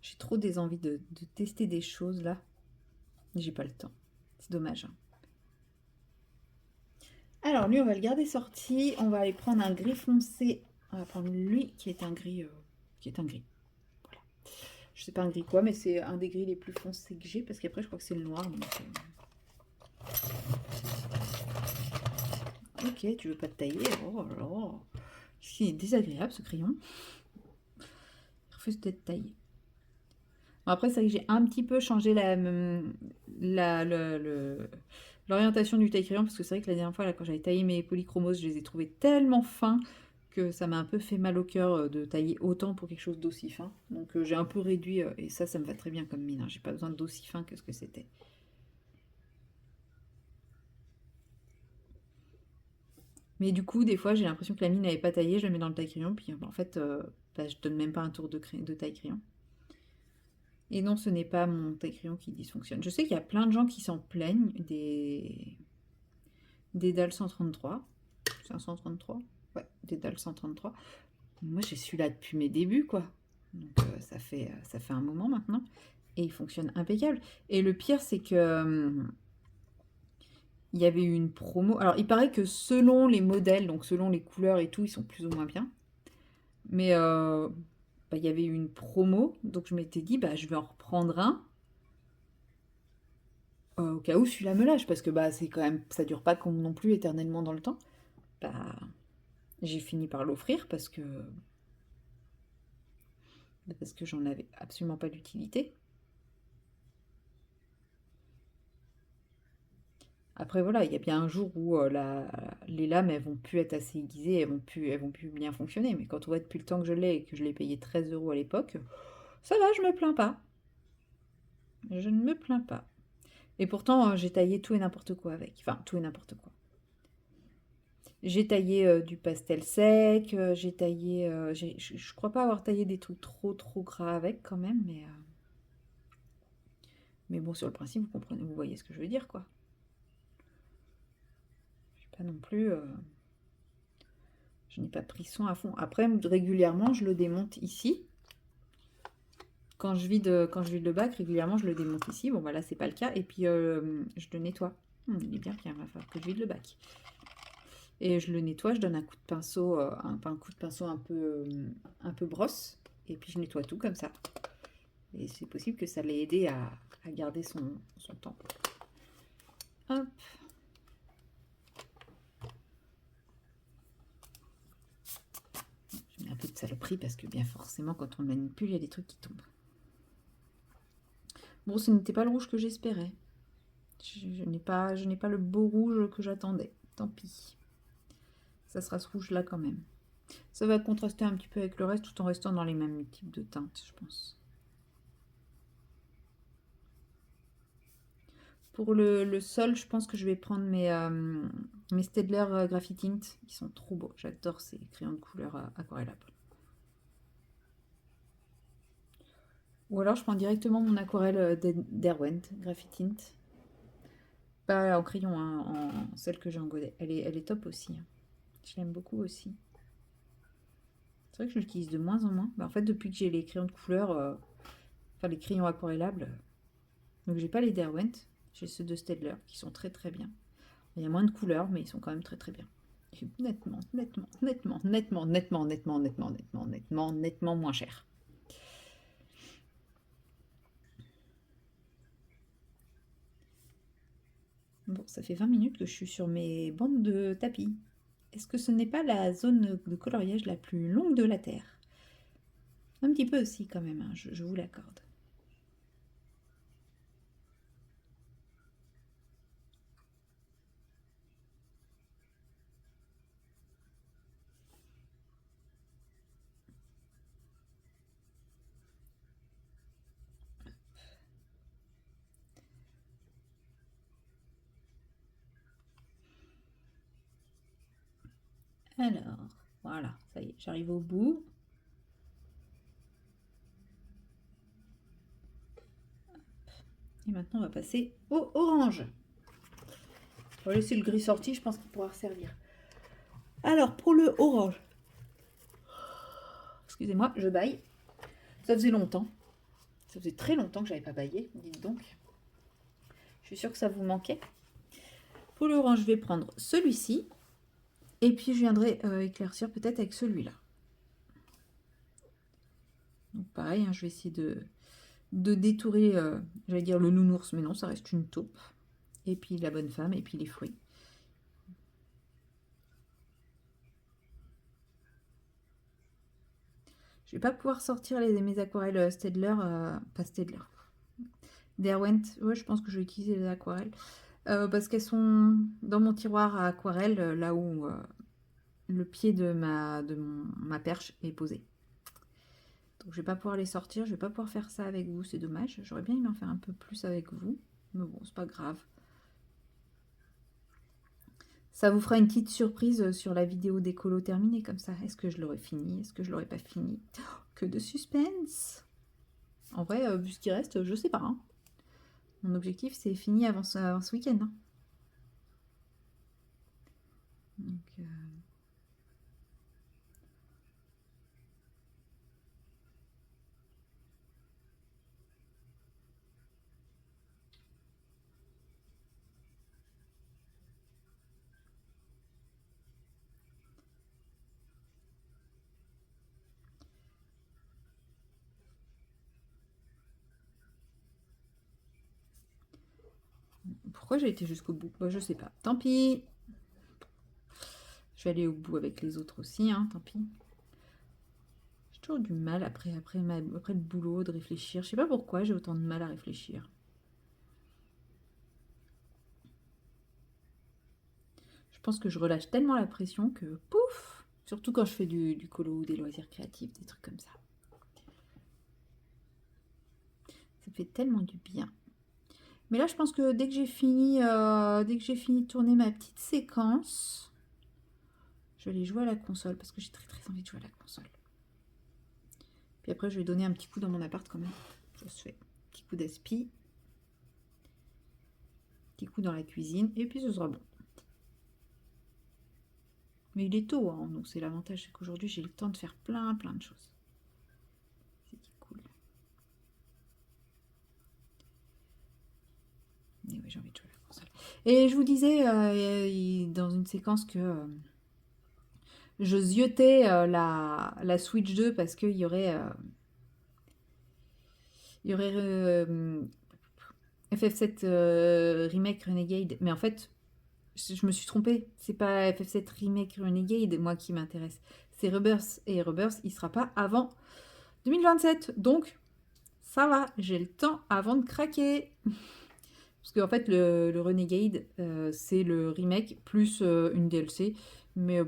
J'ai trop des envies de tester des choses là. J'ai pas le temps. C'est dommage. Hein. Alors lui, on va le garder sorti. On va aller prendre un gris foncé. On va prendre lui qui est un gris. Voilà. Je sais pas un gris quoi, mais c'est un des gris les plus foncés que j'ai parce qu'après je crois que c'est le noir. Donc, Ok, tu veux pas te tailler. Oh là là. C'est désagréable ce crayon. Il refuse d'être taillé. Bon, après, c'est vrai que j'ai un petit peu changé l'orientation du taille-crayon parce que c'est vrai que la dernière fois, là, quand j'avais taillé mes polychromos, je les ai trouvés tellement fins que ça m'a un peu fait mal au cœur de tailler autant pour quelque chose d'aussi fin. Donc j'ai un peu réduit et ça me va très bien comme mine. Hein. J'ai pas besoin d'aussi fin que ce que c'était. Mais du coup, des fois, j'ai l'impression que la mine n'avait pas taillé, je la mets dans le taille-crayon, puis en fait, bah, je donne même pas un tour de taille-crayon. Et non, ce n'est pas mon taille-crayon qui dysfonctionne. Je sais qu'il y a plein de gens qui s'en plaignent des dalles 133. 533. Ouais, des dalles 133. Moi, j'ai celui-là depuis mes débuts, quoi. Donc, ça fait un moment maintenant. Et il fonctionne impeccable. Et le pire, c'est que il y avait eu une promo. Alors, il paraît que selon les modèles, donc selon les couleurs et tout, ils sont plus ou moins bien. Mais bah, il y avait eu une promo. Donc, je m'étais dit, bah, je vais en reprendre un. Au cas où celui-là me lâche, parce que bah, c'est quand même, ça dure pas non plus éternellement dans le temps. Bah, j'ai fini par l'offrir parce que j'en avais absolument pas d'utilité. Après voilà, il y a bien un jour où les lames elles vont plus être assez aiguisées, elles vont plus bien fonctionner. Mais quand on voit depuis le temps que je l'ai et que je l'ai payé 13 € à l'époque, ça va, je me plains pas. Je ne me plains pas. Et pourtant, j'ai taillé tout et n'importe quoi avec. Enfin, tout et n'importe quoi. J'ai taillé du pastel sec, j'ai taillé... je crois pas avoir taillé des trucs trop gras avec quand même, mais bon, sur le principe, vous comprenez, vous voyez ce que je veux dire, quoi. Je suis pas non plus... je n'ai pas pris soin à fond. Après, régulièrement, je le démonte ici. Quand je vide le bac, régulièrement, je le démonte ici. Bon, bah là, c'est pas le cas. Et puis, je le nettoie. Il est bien, il va falloir que je vide le bac. Et je le nettoie, je donne un coup de pinceau, un coup de pinceau un peu brosse. Et puis, je nettoie tout comme ça. Et c'est possible que ça l'ait aidé à garder son temps. Hop. Je mets un peu de saloperie parce que bien forcément, quand on le manipule, il y a des trucs qui tombent. Bon, ce n'était pas le rouge que j'espérais. Je n'ai pas le beau rouge que j'attendais. Tant pis. Ça sera ce rouge-là quand même. Ça va contraster un petit peu avec le reste tout en restant dans les mêmes types de teintes, je pense. Pour le sol, je pense que je vais prendre Mes Staedtler Graphite Tint, ils sont trop beaux. J'adore ces crayons de couleur aquarellables. Ou alors je prends directement mon aquarelle Derwent Graphite Tint. Pas en crayon, hein, en celle que j'ai en godet. Elle est top aussi. Hein. Je l'aime beaucoup aussi. C'est vrai que je l'utilise de moins en moins. Bah, en fait, depuis que j'ai les crayons de couleur, enfin les crayons aquarellables, donc j'ai pas les Derwent, j'ai ceux de Staedtler qui sont très très bien. Il y a moins de couleurs, mais ils sont quand même très très bien. Et nettement moins cher. Bon, ça fait 20 minutes que je suis sur mes bandes de tapis. Est-ce que ce n'est pas la zone de coloriage la plus longue de la Terre? Un petit peu aussi quand même, hein, je vous l'accorde. Alors, voilà, ça y est, j'arrive au bout. Et maintenant, on va passer au orange. On va laisser le gris sorti, je pense qu'il pourra servir. Alors, pour le orange. Excusez-moi, je baille. Ça faisait longtemps. Ça faisait très longtemps que j'avais pas baillé, dites donc. Je suis sûre que ça vous manquait. Pour le orange, je vais prendre celui-ci. Et puis, je viendrai éclaircir peut-être avec celui-là. Donc, pareil, hein, je vais essayer de détourer, j'allais dire le nounours, mais non, ça reste une taupe. Et puis la bonne femme, et puis les fruits. Je vais pas pouvoir sortir mes aquarelles Staedtler, pas Staedtler, Derwent. Ouais, je pense que je vais utiliser les aquarelles. Parce qu'elles sont dans mon tiroir à aquarelle, là où le pied de ma perche est posé. Donc je vais pas pouvoir les sortir, je vais pas pouvoir faire ça avec vous, c'est dommage. J'aurais bien aimé en faire un peu plus avec vous, mais bon, c'est pas grave. Ça vous fera une petite surprise sur la vidéo d'écolo terminée comme ça. Est-ce que je l'aurais fini? Est-ce que je l'aurais pas fini? Oh, que de suspense! En vrai, vu ce qui reste, je sais pas. Hein. Mon objectif, c'est fini avant ce week-end. Hein. Donc, pourquoi j'ai été jusqu'au bout? Bah, je sais pas. Tant pis. Je vais aller au bout avec les autres aussi, hein, tant pis. J'ai toujours du mal après le boulot de réfléchir. Je sais pas pourquoi j'ai autant de mal à réfléchir. Je pense que je relâche tellement la pression que pouf! Surtout quand je fais du colo, des loisirs créatifs, des trucs comme ça. Ça fait tellement du bien. Mais là, je pense que dès que j'ai fini de tourner ma petite séquence, je vais aller jouer à la console parce que j'ai très très envie de jouer à la console. Puis après, je vais donner un petit coup dans mon appart quand même. Ça se fait. Petit coup d'aspi. Petit coup dans la cuisine. Et puis ce sera bon. Mais il est tôt, hein, donc c'est l'avantage, c'est qu'aujourd'hui j'ai le temps de faire plein de choses. C'est cool. Et oui, j'ai envie de jouer à la console. Et je vous disais dans une séquence que je ziotais la Switch 2 parce qu'il y aurait FF7 Remake Renegade. Mais en fait, je me suis trompée. C'est pas FF7 Remake Renegade, moi, qui m'intéresse. C'est Rebirth. Et Rebirth, il sera pas avant 2027. Donc, ça va. J'ai le temps avant de craquer. Parce qu'en fait, le Renegade, c'est le remake plus une DLC. Mais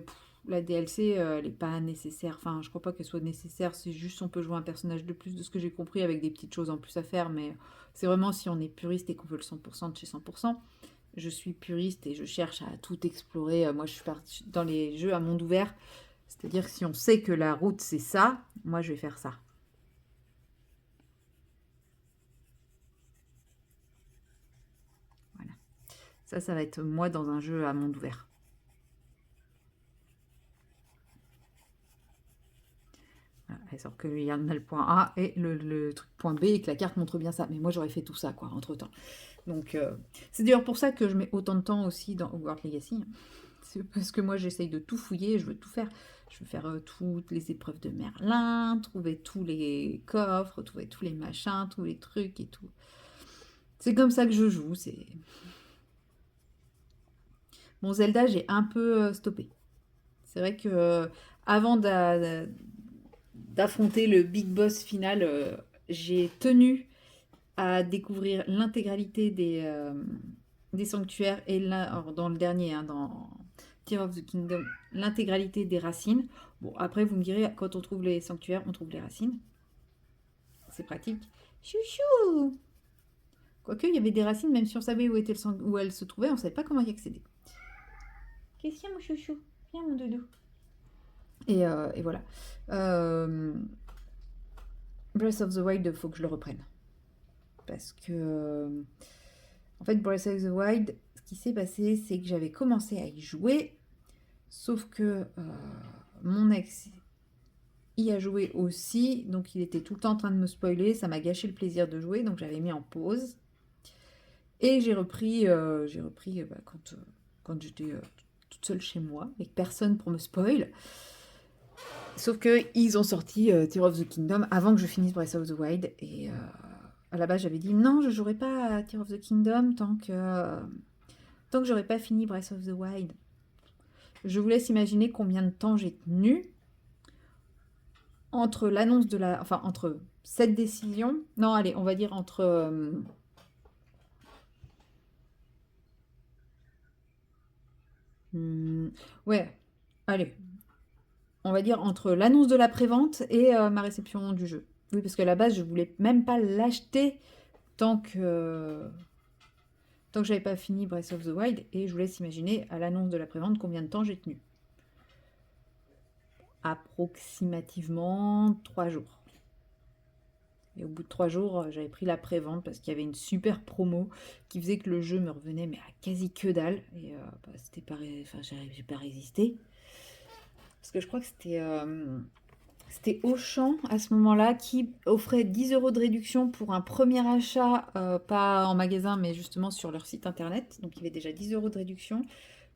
la DLC, elle n'est pas nécessaire. Enfin, je crois pas qu'elle soit nécessaire. C'est juste on peut jouer un personnage de plus, de ce que j'ai compris, avec des petites choses en plus à faire. Mais c'est vraiment si on est puriste et qu'on veut le 100% de chez 100%. je suis puriste et je cherche à tout explorer. Moi, je suis partie dans les jeux à monde ouvert. C'est-à-dire que si on sait que la route, c'est ça, moi, je vais faire ça. Voilà. Ça va être moi dans un jeu à monde ouvert. Voilà. Sauf qu'il y en a le point A et le truc point B et que la carte montre bien ça. Mais moi, j'aurais fait tout ça, quoi, entre-temps. Donc, c'est d'ailleurs pour ça que je mets autant de temps aussi dans Hogwarts Legacy. C'est parce que moi, j'essaye de tout fouiller, je veux tout faire. Je veux faire toutes les épreuves de Merlin, trouver tous les coffres, trouver tous les machins, tous les trucs et tout. C'est comme ça que je joue. Mon Zelda, j'ai un peu stoppé. C'est vrai que avant d'affronter le big boss final, j'ai tenu à découvrir l'intégralité des sanctuaires et là, alors, dans le dernier, hein, dans Tears of the Kingdom, l'intégralité des racines. Bon, après, vous me direz, quand on trouve les sanctuaires, on trouve les racines. C'est pratique. Chouchou! Quoique, il y avait des racines, même si on savait où, où elles se trouvaient, on ne savait pas comment y accéder. Qu'est-ce qu'il y a, mon chouchou? Viens, mon doudou. Et voilà. Breath of the Wild, il faut que je le reprenne. Parce que, en fait, Breath of the Wild, ce qui s'est passé, c'est que j'avais commencé à y jouer, sauf que mon ex y a joué aussi, donc il était tout le temps en train de me spoiler, ça m'a gâché le plaisir de jouer, donc j'avais mis en pause. Et j'ai repris, quand j'étais toute seule chez moi, avec personne pour me spoil. Sauf qu'ils ont sorti Tears of the Kingdom avant que je finisse Breath of the Wild. Et à la base, j'avais dit non, je jouerai pas à Tears of the Kingdom tant que j'aurais pas fini Breath of the Wild. Je vous laisse imaginer combien de temps j'ai tenu entre l'annonce de la... Enfin, entre cette décision... Non, allez, on va dire entre... ouais, allez. On va dire entre l'annonce de la prévente et ma réception du jeu. Oui, parce qu'à la base, je voulais même pas l'acheter tant que j'avais pas fini Breath of the Wild. Et je vous laisse imaginer à l'annonce de la prévente combien de temps j'ai tenu. Approximativement 3 jours. Et au bout de 3 jours, j'avais pris la prévente parce qu'il y avait une super promo qui faisait que le jeu me revenait mais à quasi que dalle. Et c'était pas, enfin, j'ai pas résisté. Parce que je crois que c'était Auchan à ce moment-là qui offrait 10 € de réduction pour un premier achat, pas en magasin mais justement sur leur site internet. Donc il y avait déjà 10 € de réduction.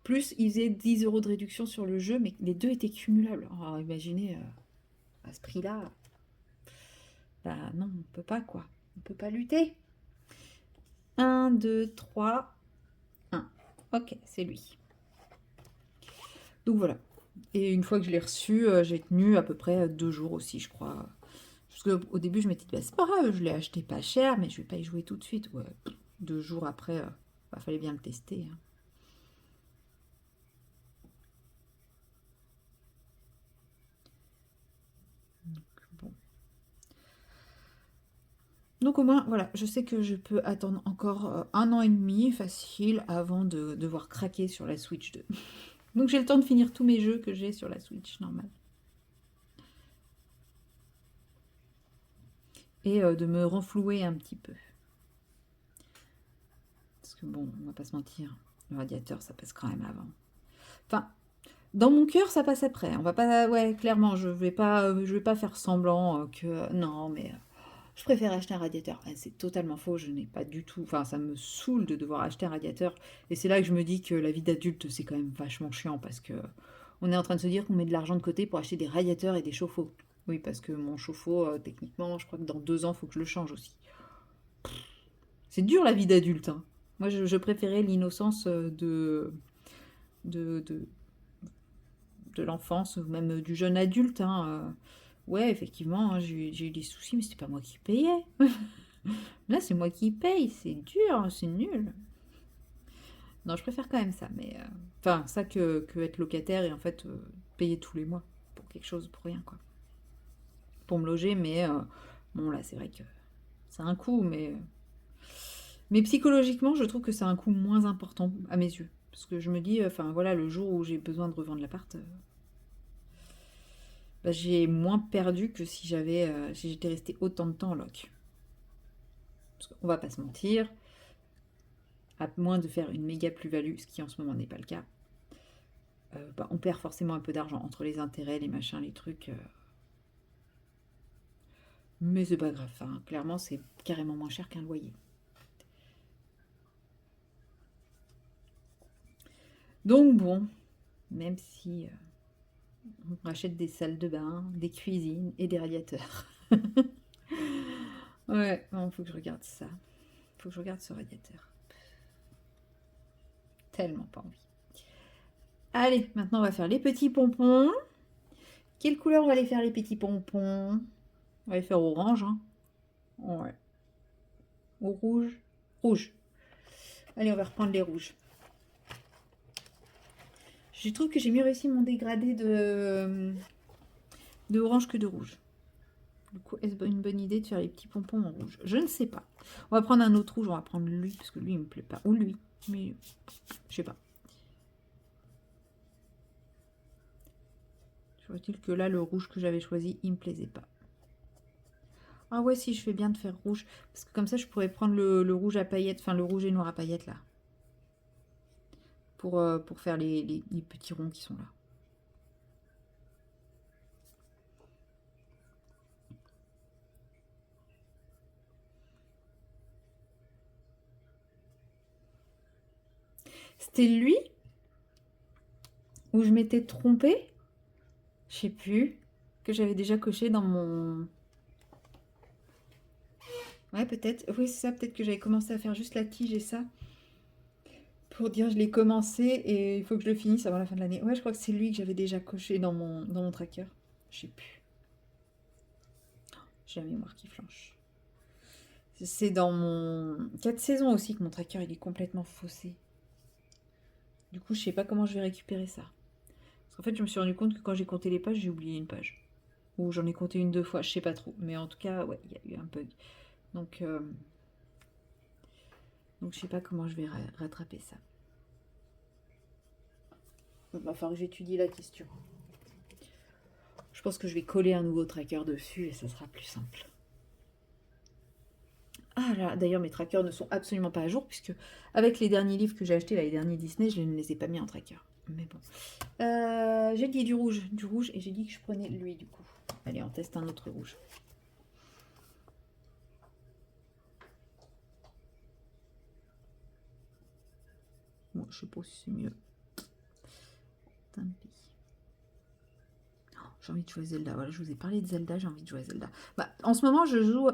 Plus ils faisaient 10 € de réduction sur le jeu, mais les deux étaient cumulables. Alors imaginez, à ce prix-là, bah non, on peut pas quoi. On peut pas lutter. 1, 2, 3, 1. Ok, c'est lui. Donc voilà. Et une fois que je l'ai reçu, j'ai tenu à peu près 2 jours aussi, je crois. Parce qu'au début, je m'étais dit, bah, c'est pas grave, je l'ai acheté pas cher, mais je vais pas y jouer tout de suite. Ouais, 2 jours après, bah, fallait bien le tester. Hein. Bon. Donc au moins, voilà, je sais que je peux attendre encore 1 an et demi, facile, avant de devoir craquer sur la Switch 2. Donc j'ai le temps de finir tous mes jeux que j'ai sur la Switch normale. Et de me renflouer un petit peu. Parce que bon, on va pas se mentir, le radiateur, ça passe quand même avant. Enfin, dans mon cœur, ça passe après. On va pas, ouais, clairement, je vais pas faire semblant que non, mais je préfère acheter un radiateur. C'est totalement faux. Je n'ai pas du tout. Enfin, ça me saoule de devoir acheter un radiateur. Et c'est là que je me dis que la vie d'adulte, c'est quand même vachement chiant parce que on est en train de se dire qu'on met de l'argent de côté pour acheter des radiateurs et des chauffe-eau. Oui, parce que mon chauffe-eau, techniquement, je crois que dans 2 ans, il faut que je le change aussi. C'est dur la vie d'adulte. Hein. Moi, je préférais l'innocence de, de, de l'enfance ou même du jeune adulte. Hein. Ouais, effectivement, hein, j'ai eu des soucis, mais c'était pas moi qui payais. Là, c'est moi qui paye, c'est dur, c'est nul. Non, je préfère quand même ça, mais enfin, ça que être locataire et en fait payer tous les mois pour quelque chose, pour rien, quoi. Pour me loger, mais bon, là, c'est vrai que c'est un coût, mais Mais psychologiquement, je trouve que c'est un coût moins important à mes yeux. Parce que je me dis, enfin voilà, le jour où j'ai besoin de revendre l'appart, bah, j'ai moins perdu que si si j'étais restée autant de temps en loc. Parce qu'on va pas se mentir, à moins de faire une méga plus-value, ce qui en ce moment n'est pas le cas, bah, on perd forcément un peu d'argent entre les intérêts, les machins, les trucs. Mais c'est pas grave, hein. Clairement, c'est carrément moins cher qu'un loyer. Donc bon, même si on rachète des salles de bain, des cuisines et des radiateurs. Ouais, bon, faut que je regarde ça. Faut que je regarde ce radiateur. Tellement pas envie. Allez, maintenant on va faire les petits pompons. Quelle couleur on va les faire les petits pompons? On va les faire orange, hein. Ouais. Ou rouge? Rouge. Allez, on va reprendre les rouges. Je trouve que j'ai mieux réussi mon dégradé de orange que de rouge. Du coup, est-ce une bonne idée de faire les petits pompons en rouge? Je ne sais pas. On va prendre un autre rouge, on va prendre lui, parce que lui, il me plaît pas. Ou lui, mais je sais pas. Je vois-t-il que là, le rouge que j'avais choisi, il me plaisait pas. Ah ouais, si, je fais bien de faire rouge. Parce que comme ça, je pourrais prendre le rouge à paillettes, enfin le rouge et noir à paillettes, là. Pour faire les petits ronds qui sont là. C'était lui où je m'étais trompée? Je sais plus. Que j'avais déjà coché dans mon... Ouais, peut-être. Oui, c'est ça. Peut-être que j'avais commencé à faire juste la tige et ça. Pour dire, je l'ai commencé et il faut que je le finisse avant la fin de l'année. Ouais, je crois que c'est lui que j'avais déjà coché dans mon tracker. Je sais plus. J'ai la mémoire qui flanche. C'est dans mon 4 saisons aussi que mon tracker il est complètement faussé. Du coup, je sais pas comment je vais récupérer ça. Parce qu'en fait, je me suis rendu compte que quand j'ai compté les pages, j'ai oublié une page. Ou j'en ai compté une, deux fois, je sais pas trop. Mais en tout cas, ouais, il y a eu un bug. Donc, donc je sais pas comment je vais rattraper ça. Il va falloir que j'étudie la question. Je pense que je vais coller un nouveau tracker dessus et ça sera plus simple. Ah là, d'ailleurs mes trackers ne sont absolument pas à jour puisque avec les derniers livres que j'ai achetés, là, les derniers Disney, je ne les ai pas mis en tracker. Mais bon. J'ai dit du rouge et j'ai dit que je prenais lui du coup. Allez, on teste un autre rouge. Bon, je sais pas si c'est mieux. Tant pis. J'ai envie de jouer Zelda. Voilà, je vous ai parlé de Zelda, j'ai envie de jouer à Zelda. Bah, en ce moment, je joue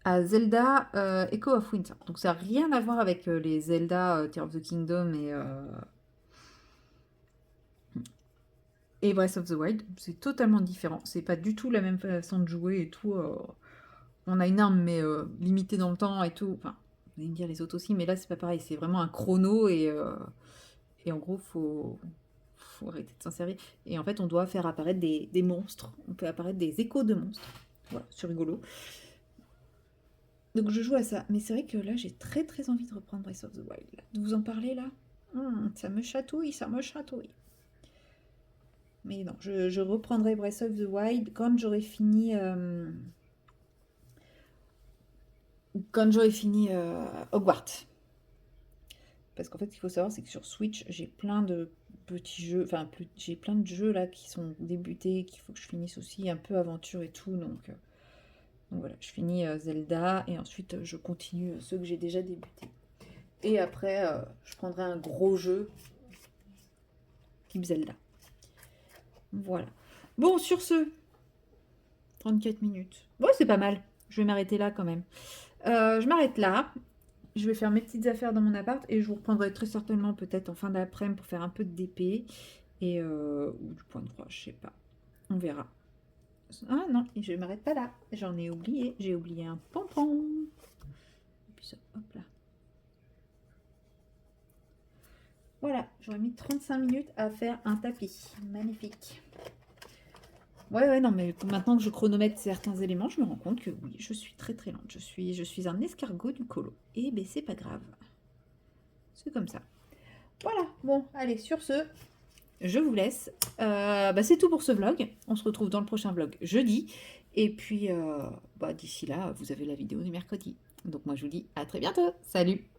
à Zelda Echo of Winter. Donc ça n'a rien à voir avec les Zelda Tears of the Kingdom et Breath of the Wild. C'est totalement différent. C'est pas du tout la même façon de jouer et tout. On a une arme, mais limitée dans le temps et tout. Enfin, vous allez me dire les autres aussi, mais là, c'est pas pareil. C'est vraiment un chrono et en gros, faut arrêter de s'en servir. Et en fait, on doit faire apparaître des monstres. On peut apparaître des échos de monstres. Voilà, c'est rigolo. Donc je joue à ça. Mais c'est vrai que là, j'ai très très envie de reprendre Breath of the Wild. De vous en parler là. Ça me chatouille, ça me chatouille. Mais non, je reprendrai Breath of the Wild quand j'aurai fini... Hogwarts. Parce qu'en fait, ce qu'il faut savoir, c'est que sur Switch, j'ai plein de petits jeux, enfin, j'ai plein de jeux là qui sont débutés, qu'il faut que je finisse aussi, un peu aventure et tout. Donc voilà, je finis Zelda et ensuite je continue ceux que j'ai déjà débutés. Et après, je prendrai un gros jeu type Zelda. Voilà. Bon, sur ce, 34 minutes. Ouais, c'est pas mal. Je vais m'arrêter là quand même. Je m'arrête là. Je vais faire mes petites affaires dans mon appart et je vous reprendrai très certainement peut-être en fin d'après-midi pour faire un peu de DP ou du point de croix, je sais pas. On verra. Ah non, et je m'arrête pas là. J'en ai oublié. J'ai oublié un pompon. Et puis ça, hop là. Voilà, j'aurais mis 35 minutes à faire un tapis. Magnifique. Ouais, non, mais maintenant que je chronomètre certains éléments, je me rends compte que oui, je suis très très lente. Je suis un escargot du colo. Et ben c'est pas grave. C'est comme ça. Voilà, bon, allez, sur ce, je vous laisse. C'est tout pour ce vlog. On se retrouve dans le prochain vlog jeudi. Et puis, d'ici là, vous avez la vidéo du mercredi. Donc moi, je vous dis à très bientôt. Salut!